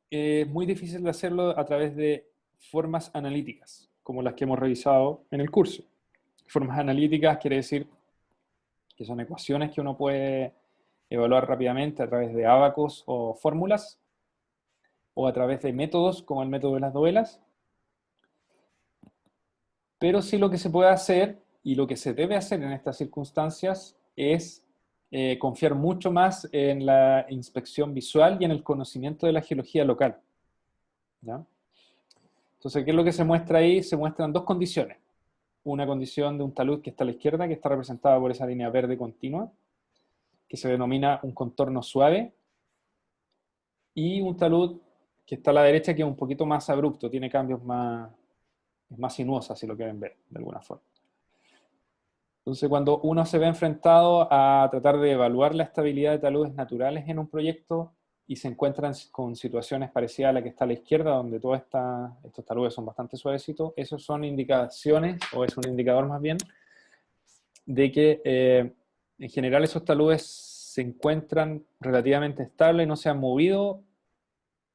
es muy difícil de hacerlo a través de formas analíticas, como las que hemos revisado en el curso. Formas analíticas quiere decir que son ecuaciones que uno puede evaluar rápidamente a través de ábacos o fórmulas, o a través de métodos como el método de las novelas. Pero sí lo que se puede hacer y lo que se debe hacer en estas circunstancias es confiar mucho más en la inspección visual y en el conocimiento de la geología local, ¿ya? Entonces, ¿qué es lo que se muestra ahí? Se muestran dos condiciones. Una condición de un talud que está a la izquierda, que está representada por esa línea verde continua, que se denomina un contorno suave, y un talud que está a la derecha, que es un poquito más abrupto, tiene cambios más sinuosos, si lo quieren ver, de alguna forma. Entonces, cuando uno se ve enfrentado a tratar de evaluar la estabilidad de taludes naturales en un proyecto y se encuentran con situaciones parecidas a la que está a la izquierda, donde todos estos taludes son bastante suavecitos, esos son indicaciones, o es un indicador más bien, de que en general esos taludes se encuentran relativamente estables y no se han movido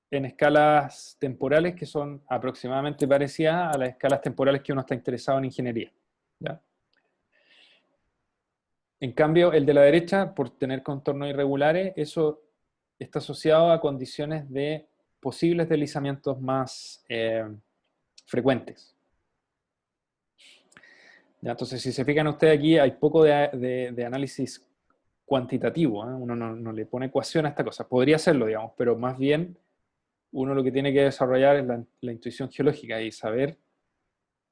en escalas temporales que son aproximadamente parecidas a las escalas temporales que uno está interesado en ingeniería, ¿ya? En cambio, el de la derecha, por tener contornos irregulares, eso está asociado a condiciones de posibles deslizamientos más frecuentes. ¿Ya? Entonces, si se fijan ustedes aquí, hay poco de análisis cuantitativo, ¿eh? Uno no le pone ecuación a esta cosa. Podría hacerlo, digamos, pero más bien uno lo que tiene que desarrollar es la intuición geológica y saber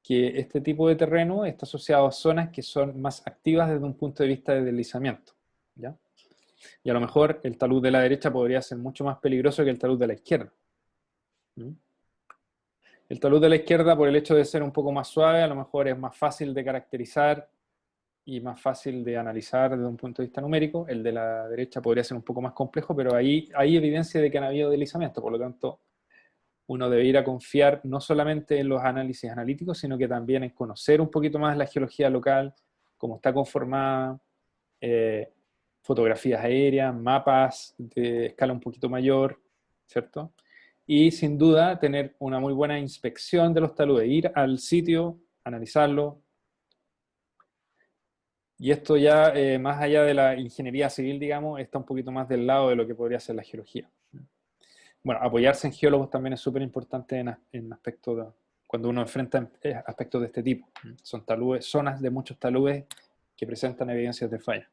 que este tipo de terreno está asociado a zonas que son más activas desde un punto de vista de deslizamiento, ¿ya? Y a lo mejor el talud de la derecha podría ser mucho más peligroso que el talud de la izquierda. ¿Mm? El talud de la izquierda, por el hecho de ser un poco más suave, a lo mejor es más fácil de caracterizar y más fácil de analizar desde un punto de vista numérico. El de la derecha podría ser un poco más complejo, pero ahí hay evidencia de que han habido deslizamientos, por lo tanto, uno debe ir a confiar no solamente en los análisis analíticos, sino que también en conocer un poquito más la geología local, cómo está conformada, fotografías aéreas, mapas de escala un poquito mayor, ¿cierto? Y sin duda tener una muy buena inspección de los taludes, ir al sitio, analizarlo. Y esto ya, más allá de la ingeniería civil, digamos, está un poquito más del lado de lo que podría ser la geología. Bueno, apoyarse en geólogos también es súper importante en aspectos cuando uno enfrenta aspectos de este tipo. Son taludes, zonas de muchos taludes que presentan evidencias de falla.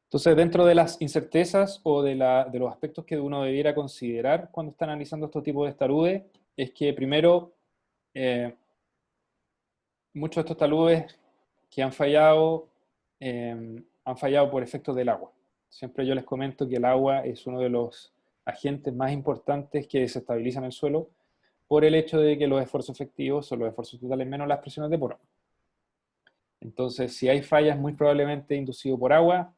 Entonces, dentro de las incertezas o de los aspectos que uno debiera considerar cuando está analizando estos tipos de taludes, es que primero, muchos de estos taludes que han fallado por efectos del agua. Siempre yo les comento que el agua es uno de los agentes más importantes que desestabilizan el suelo por el hecho de que los esfuerzos efectivos son los esfuerzos totales menos las presiones de poro. Entonces, si hay fallas, muy probablemente inducido por agua,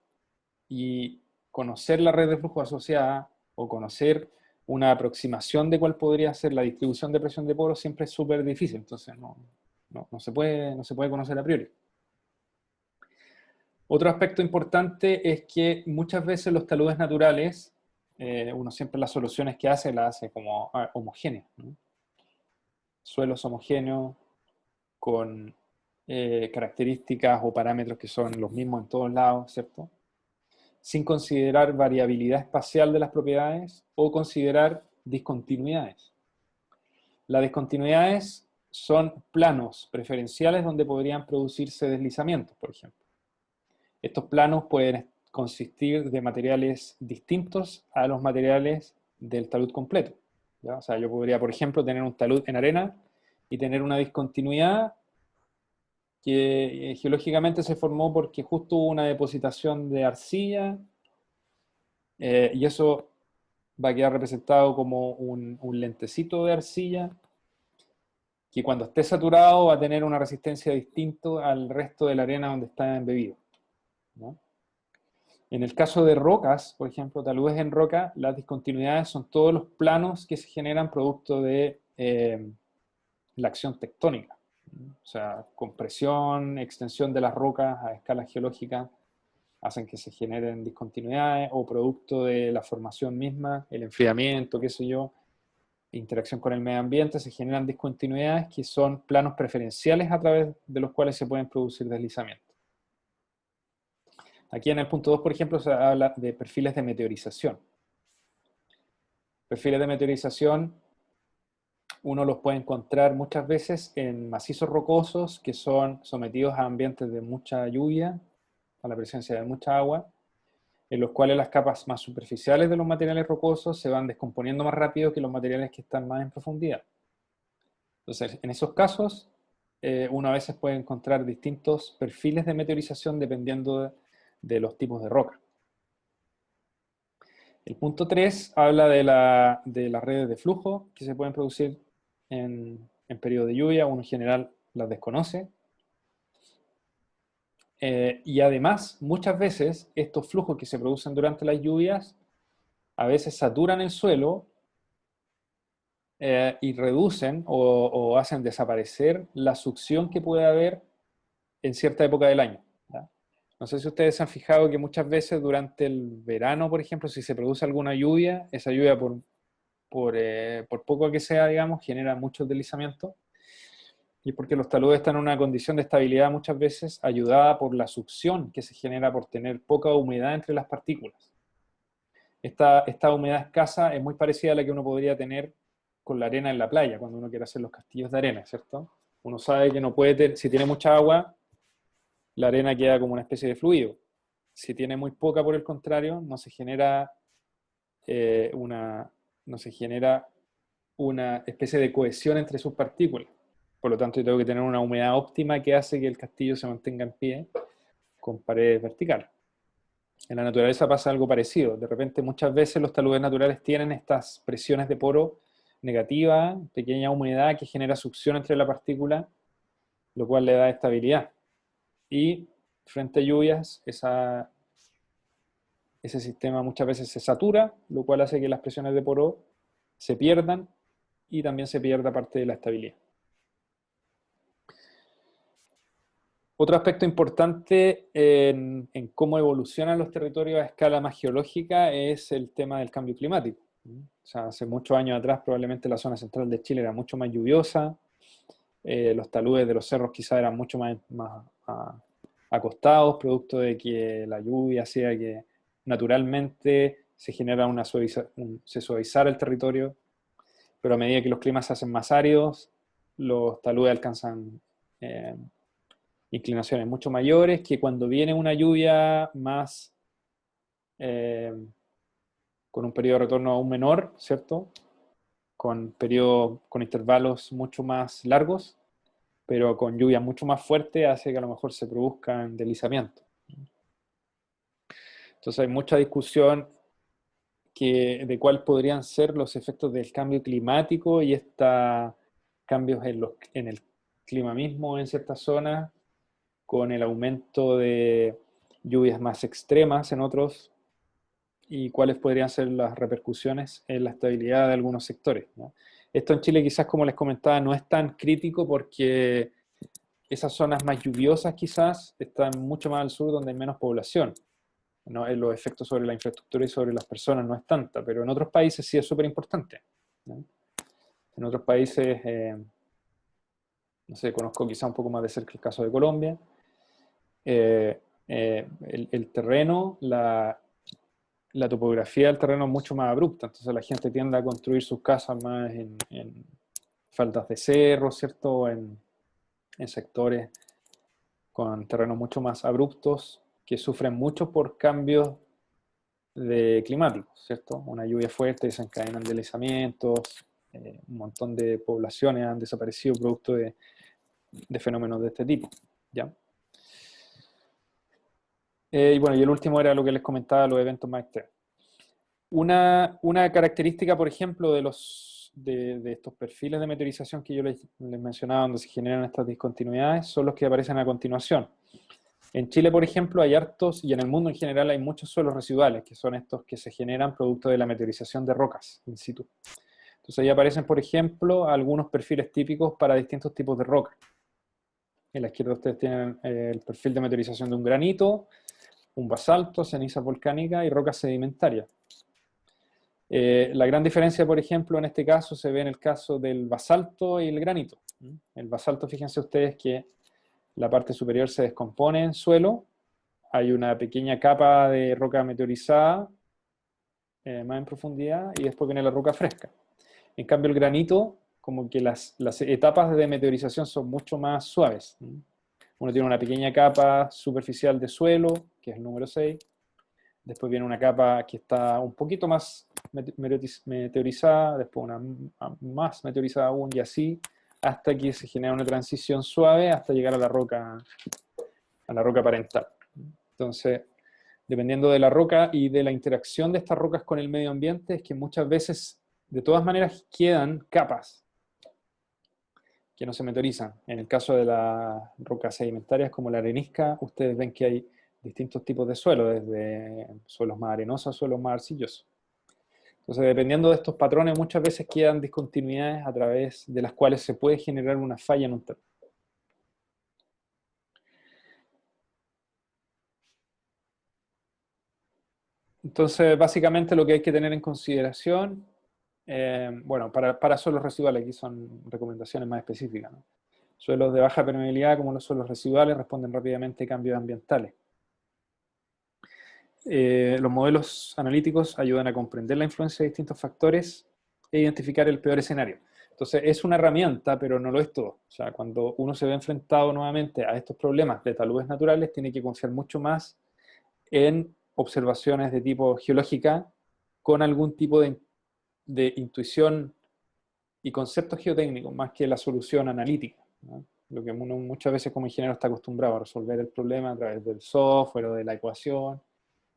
y conocer la red de flujo asociada o conocer una aproximación de cuál podría ser la distribución de presión de poros siempre es súper difícil. Entonces, no se puede conocer a priori. Otro aspecto importante es que muchas veces los taludes naturales, uno siempre las soluciones que hace las hace como homogéneas, ¿no? Suelos homogéneos con características o parámetros que son los mismos en todos lados, ¿cierto? Sin considerar variabilidad espacial de las propiedades o considerar discontinuidades. Las discontinuidades son planos preferenciales donde podrían producirse deslizamientos, por ejemplo. Estos planos pueden consistir de materiales distintos a los materiales del talud completo, ¿ya? O sea, yo podría, por ejemplo, tener un talud en arena y tener una discontinuidad que geológicamente se formó porque justo hubo una depositación de arcilla, y eso va a quedar representado como un lentecito de arcilla que cuando esté saturado va a tener una resistencia distinta al resto de la arena donde está embebido, ¿no? En el caso de rocas, por ejemplo, taludes en roca, las discontinuidades son todos los planos que se generan producto de la acción tectónica. O sea, compresión, extensión de las rocas a escala geológica hacen que se generen discontinuidades o producto de la formación misma, el enfriamiento, qué sé yo, interacción con el medio ambiente, se generan discontinuidades que son planos preferenciales a través de los cuales se pueden producir deslizamientos. Aquí en el punto 2, por ejemplo, se habla de perfiles de meteorización. Perfiles de meteorización uno los puede encontrar muchas veces en macizos rocosos que son sometidos a ambientes de mucha lluvia, a la presencia de mucha agua, en los cuales las capas más superficiales de los materiales rocosos se van descomponiendo más rápido que los materiales que están más en profundidad. Entonces, en esos casos, uno a veces puede encontrar distintos perfiles de meteorización dependiendo de los tipos de roca. El punto 3 habla de las redes de flujo que se pueden producir en periodo de lluvia. Uno en general las desconoce. Y además, muchas veces, estos flujos que se producen durante las lluvias, a veces saturan el suelo y reducen o hacen desaparecer la succión que puede haber en cierta época del año, ¿ya? No sé si ustedes se han fijado que muchas veces durante el verano, por ejemplo, si se produce alguna lluvia, esa lluvia por poco que sea, digamos, genera muchos deslizamientos. Y es porque los taludes están en una condición de estabilidad muchas veces ayudada por la succión que se genera por tener poca humedad entre las partículas. Esta humedad escasa es muy parecida a la que uno podría tener con la arena en la playa, cuando uno quiere hacer los castillos de arena, ¿cierto? Uno sabe que no puede tener, si tiene mucha agua, la arena queda como una especie de fluido. Si tiene muy poca, por el contrario, no se genera una especie de cohesión entre sus partículas. Por lo tanto, yo tengo que tener una humedad óptima que hace que el castillo se mantenga en pie con paredes verticales. En la naturaleza pasa algo parecido. De repente, muchas veces los taludes naturales tienen estas presiones de poro negativa, pequeña humedad que genera succión entre la partícula, lo cual le da estabilidad. Y frente a lluvias, ese sistema muchas veces se satura, lo cual hace que las presiones de poro se pierdan y también se pierda parte de la estabilidad. Otro aspecto importante en cómo evolucionan los territorios a escala más geológica es el tema del cambio climático. O sea, hace muchos años atrás probablemente la zona central de Chile era mucho más lluviosa, los taludes de los cerros quizás eran mucho más acostados, producto de que la lluvia hacía que naturalmente se genera se suavizara el territorio, pero a medida que los climas se hacen más áridos, los taludes alcanzan inclinaciones mucho mayores, que cuando viene una lluvia más eh, con un periodo de retorno aún menor, ¿cierto? Con intervalos mucho más largos, pero con lluvia mucho más fuerte, hace que a lo mejor se produzcan deslizamientos. Entonces hay mucha discusión de cuáles podrían ser los efectos del cambio climático y estos cambios en el clima mismo en ciertas zonas, con el aumento de lluvias más extremas en otros, y cuáles podrían ser las repercusiones en la estabilidad de algunos sectores, ¿no? Esto en Chile quizás, como les comentaba, no es tan crítico porque esas zonas más lluviosas quizás están mucho más al sur donde hay menos población, ¿no? Los efectos sobre la infraestructura y sobre las personas no es tanta, pero en otros países sí es súper importante, ¿no? En otros países, no sé, conozco quizá un poco más de cerca el caso de Colombia. El terreno, la topografía del terreno es mucho más abrupta, entonces la gente tiende a construir sus casas más en faldas de cerro, ¿cierto? En sectores con terrenos mucho más abruptos que sufren mucho por cambios climáticos, ¿cierto? Una lluvia fuerte desencadenan deslizamientos, un montón de poblaciones han desaparecido producto de fenómenos de este tipo, ¿ya? Y bueno, y el último era lo que les comentaba, los eventos más extremos. Una característica, por ejemplo, de estos perfiles de meteorización que yo les mencionaba, donde se generan estas discontinuidades, son los que aparecen a continuación. En Chile, por ejemplo, hay hartos, y en el mundo en general hay muchos suelos residuales, que son estos que se generan producto de la meteorización de rocas in situ. Entonces ahí aparecen, por ejemplo, algunos perfiles típicos para distintos tipos de roca. En la izquierda ustedes tienen el perfil de meteorización de un granito, un basalto, ceniza volcánica y rocas sedimentarias. La gran diferencia, por ejemplo, en este caso se ve en el caso del basalto y el granito. El basalto, fíjense ustedes que la parte superior se descompone en suelo, hay una pequeña capa de roca meteorizada más en profundidad y después viene la roca fresca. En cambio el granito, como que las etapas de meteorización son mucho más suaves. Uno tiene una pequeña capa superficial de suelo, que es el número 6. Después viene una capa que está un poquito más meteorizada, después una más meteorizada aún, y así hasta que se genera una transición suave hasta llegar a la roca parental. Entonces, dependiendo de la roca y de la interacción de estas rocas con el medio ambiente, es que muchas veces, de todas maneras, quedan capas que no se meteorizan. En el caso de las rocas sedimentarias como la arenisca, ustedes ven que hay distintos tipos de suelo, desde suelos más arenosos a suelos más arcillosos. Entonces, dependiendo de estos patrones, muchas veces quedan discontinuidades a través de las cuales se puede generar una falla en un terreno. Entonces, básicamente lo que hay que tener en consideración, bueno, para suelos residuales, aquí son recomendaciones más específicas, ¿no? Suelos de baja permeabilidad, como los suelos residuales, responden rápidamente a cambios ambientales. Los modelos analíticos ayudan a comprender la influencia de distintos factores e identificar el peor escenario. Entonces, es una herramienta, pero no lo es todo. O sea, cuando uno se ve enfrentado nuevamente a estos problemas de taludes naturales, tiene que confiar mucho más en observaciones de tipo geológica con algún tipo de intuición y conceptos geotécnicos, más que la solución analítica, ¿no? Lo que uno muchas veces como ingeniero está acostumbrado a resolver el problema a través del software o de la ecuación.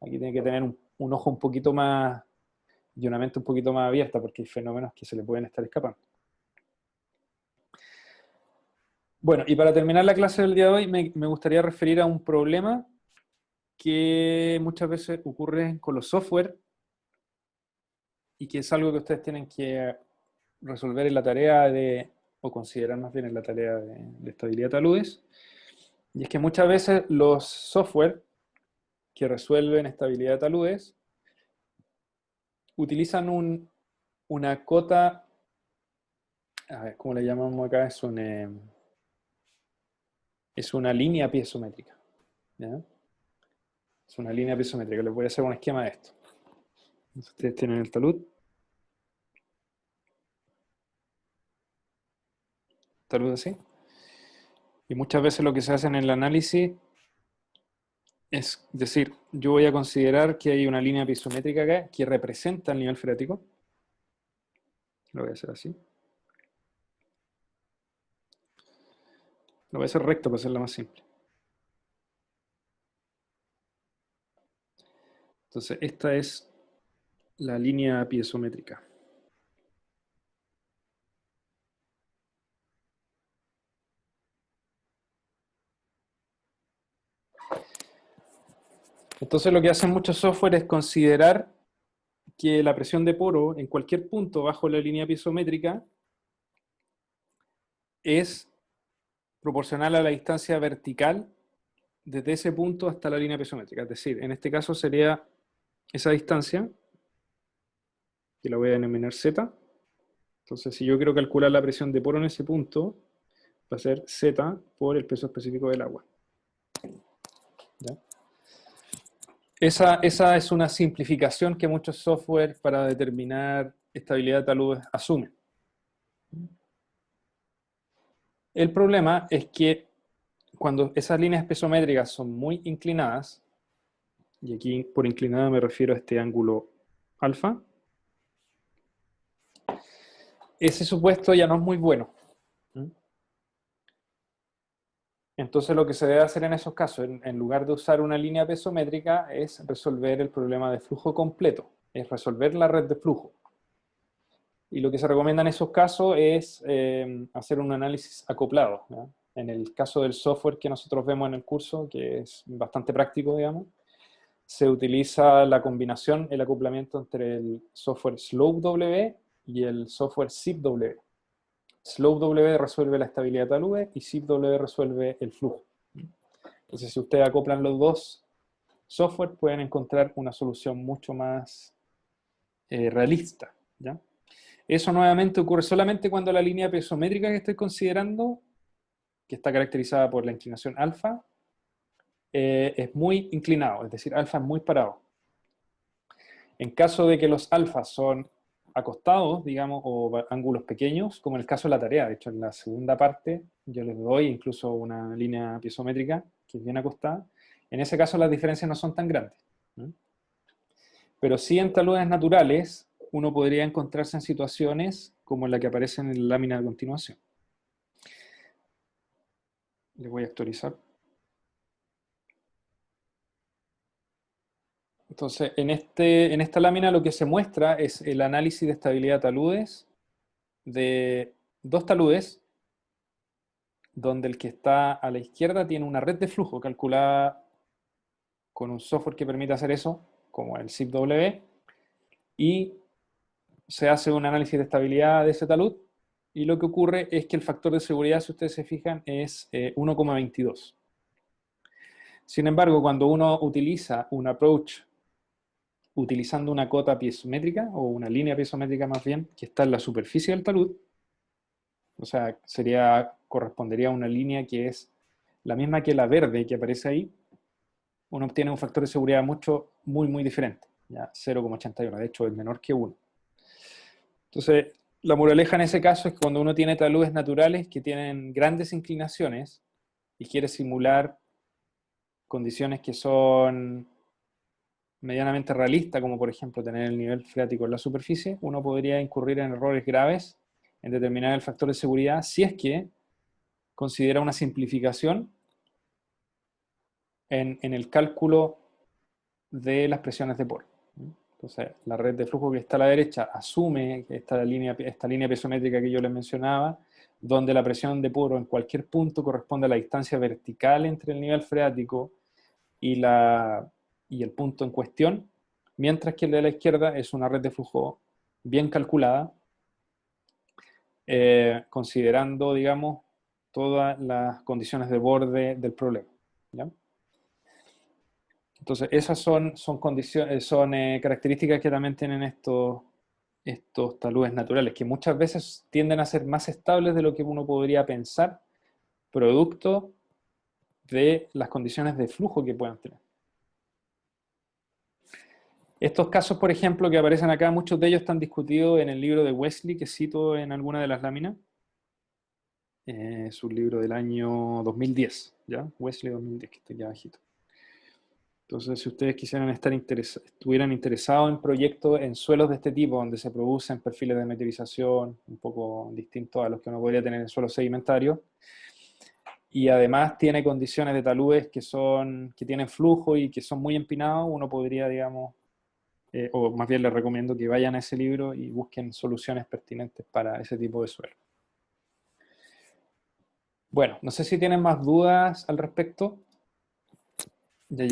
Aquí tiene que tener un ojo un poquito más y una mente un poquito más abierta, porque hay fenómenos que se le pueden estar escapando. Bueno, y para terminar la clase del día de hoy, me gustaría referir a un problema que muchas veces ocurre con los software y que es algo que ustedes tienen que resolver en la tarea o considerar más bien en la tarea de estabilidad de taludes. Y es que muchas veces los software que resuelven estabilidad de taludes utilizan una cota, a ver, ¿cómo le llamamos acá? Es una línea piezométrica, ¿ya? Es una línea piezométrica. Les voy a hacer un esquema de esto. Entonces, ustedes tienen el talud así. Y muchas veces lo que se hace en el análisis es decir, yo voy a considerar que hay una línea piezométrica acá que representa el nivel freático. Lo voy a hacer así. Lo voy a hacer recto para hacerla más simple. Entonces, esta es la línea piezométrica. Entonces, lo que hacen muchos software es considerar que la presión de poro en cualquier punto bajo la línea piezométrica es proporcional a la distancia vertical desde ese punto hasta la línea piezométrica. Es decir, en este caso sería esa distancia, que la voy a denominar Z. Entonces, si yo quiero calcular la presión de poro en ese punto, va a ser Z por el peso específico del agua. ¿Ya? Esa es una simplificación que muchos software para determinar estabilidad de taludes asumen. El problema es que cuando esas líneas pesométricas son muy inclinadas, y aquí por inclinada me refiero a este ángulo alfa, ese supuesto ya no es muy bueno. Entonces lo que se debe hacer en esos casos, en lugar de usar una línea pesométrica, es resolver el problema de flujo completo, es resolver la red de flujo. Y lo que se recomienda en esos casos es hacer un análisis acoplado, ¿no? En el caso del software que nosotros vemos en el curso, que es bastante práctico, digamos, se utiliza la combinación, el acoplamiento entre el software SlopeW y el software ZipW. SlopeW resuelve la estabilidad de taludes y ZipW resuelve el flujo. Entonces, si ustedes acoplan los dos software, pueden encontrar una solución mucho más realista, ¿ya? Eso nuevamente ocurre solamente cuando la línea piezométrica que estoy considerando, que está caracterizada por la inclinación alfa, es muy inclinado, es decir, alfa es muy parado. En caso de que los alfas son acostados, digamos, o ángulos pequeños, como en el caso de la tarea, de hecho en la segunda parte yo les doy incluso una línea piezométrica que es bien acostada, en ese caso las diferencias no son tan grandes. Pero sí en taludes naturales uno podría encontrarse en situaciones como la que aparece en la lámina de continuación. Le voy a actualizar. Entonces, en esta lámina lo que se muestra es el análisis de estabilidad de taludes de dos taludes, donde el que está a la izquierda tiene una red de flujo calculada con un software que permite hacer eso, como el ZipW, y se hace un análisis de estabilidad de ese talud, y lo que ocurre es que el factor de seguridad, si ustedes se fijan, es 1,22. Sin embargo, cuando uno utiliza un approach utilizando una cota piezométrica, o una línea piezométrica más bien, que está en la superficie del talud, o sea, correspondería a una línea que es la misma que la verde que aparece ahí, uno obtiene un factor de seguridad muy diferente, ya 0,81, de hecho es menor que 1. Entonces, la moraleja en ese caso es que cuando uno tiene taludes naturales que tienen grandes inclinaciones y quiere simular condiciones que son medianamente realistas, como por ejemplo tener el nivel freático en la superficie, uno podría incurrir en errores graves en determinar el factor de seguridad si es que considera una simplificación en el cálculo de las presiones de poro. Entonces, la red de flujo que está a la derecha asume que esta línea piezométrica que yo les mencionaba, donde la presión de poro en cualquier punto corresponde a la distancia vertical entre el nivel freático y el punto en cuestión, mientras que el de la izquierda es una red de flujo bien calculada, considerando, digamos, todas las condiciones de borde del problema, ¿ya? Entonces, esas son condiciones, características que también tienen estos taludes naturales, que muchas veces tienden a ser más estables de lo que uno podría pensar, producto de las condiciones de flujo que puedan tener. Estos casos, por ejemplo, que aparecen acá, muchos de ellos están discutidos en el libro de Wesley, que cito en alguna de las láminas. Es un libro del año 2010, ¿ya? Wesley 2010, que está aquí abajito. Entonces, si ustedes estuvieran interesados en proyectos en suelos de este tipo, donde se producen perfiles de meteorización un poco distintos a los que uno podría tener en suelos sedimentarios, y además tiene condiciones de taludes que tienen flujo y que son muy empinados, uno podría, digamos, o más bien les recomiendo que vayan a ese libro y busquen soluciones pertinentes para ese tipo de suelo. Bueno, no sé si tienen más dudas al respecto. Ya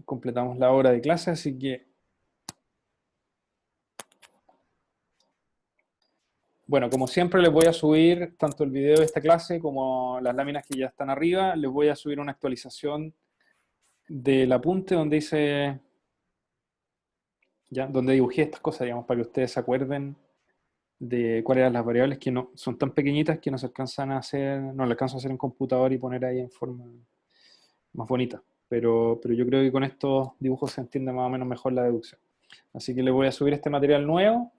completamos la hora de clase, así que... Bueno, como siempre les voy a subir tanto el video de esta clase como las láminas que ya están arriba. Les voy a subir una actualización del apunte donde dice... ¿ya? Donde dibujé estas cosas, digamos, para que ustedes se acuerden de cuáles eran las variables que no son tan pequeñitas que no se alcanzan a hacer, no las alcanzo a hacer en computador y poner ahí en forma más bonita. Pero yo creo que con estos dibujos se entiende más o menos mejor la deducción. Así que les voy a subir este material nuevo.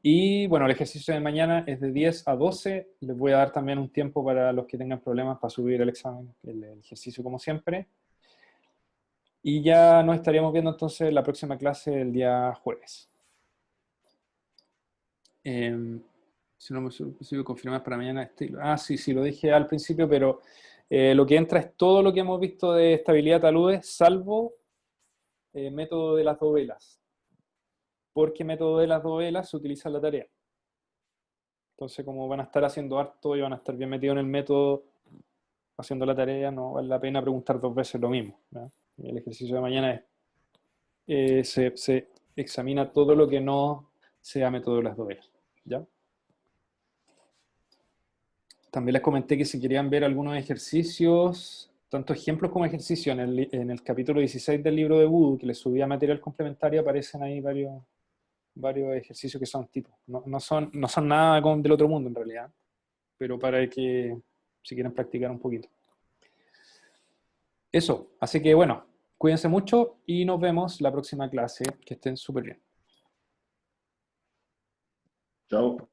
Y bueno, el ejercicio de mañana es de 10 a 12. Les voy a dar también un tiempo para los que tengan problemas para subir el examen, el ejercicio como siempre. Y ya nos estaríamos viendo entonces la próxima clase el día jueves. Si no me posible confirmar para mañana. Sí, lo dije al principio, pero lo que entra es todo lo que hemos visto de estabilidad taludes, salvo método de las dovelas. Porque método de las dovelas se utiliza en la tarea. Entonces, como van a estar haciendo harto y van a estar bien metidos en el método haciendo la tarea, no vale la pena preguntar 2 veces lo mismo, ¿no? El ejercicio de mañana se examina todo lo que no sea método de las dovelas, ¿ya? También les comenté que si querían ver algunos ejercicios, tanto ejemplos como ejercicios, en el capítulo 16 del libro de Voodoo, que les subía material complementario, aparecen ahí varios ejercicios que son tipos. No son nada del otro mundo en realidad, pero para que si quieren practicar un poquito. Eso, así que bueno, cuídense mucho y nos vemos la próxima clase. Que estén súper bien. Chao.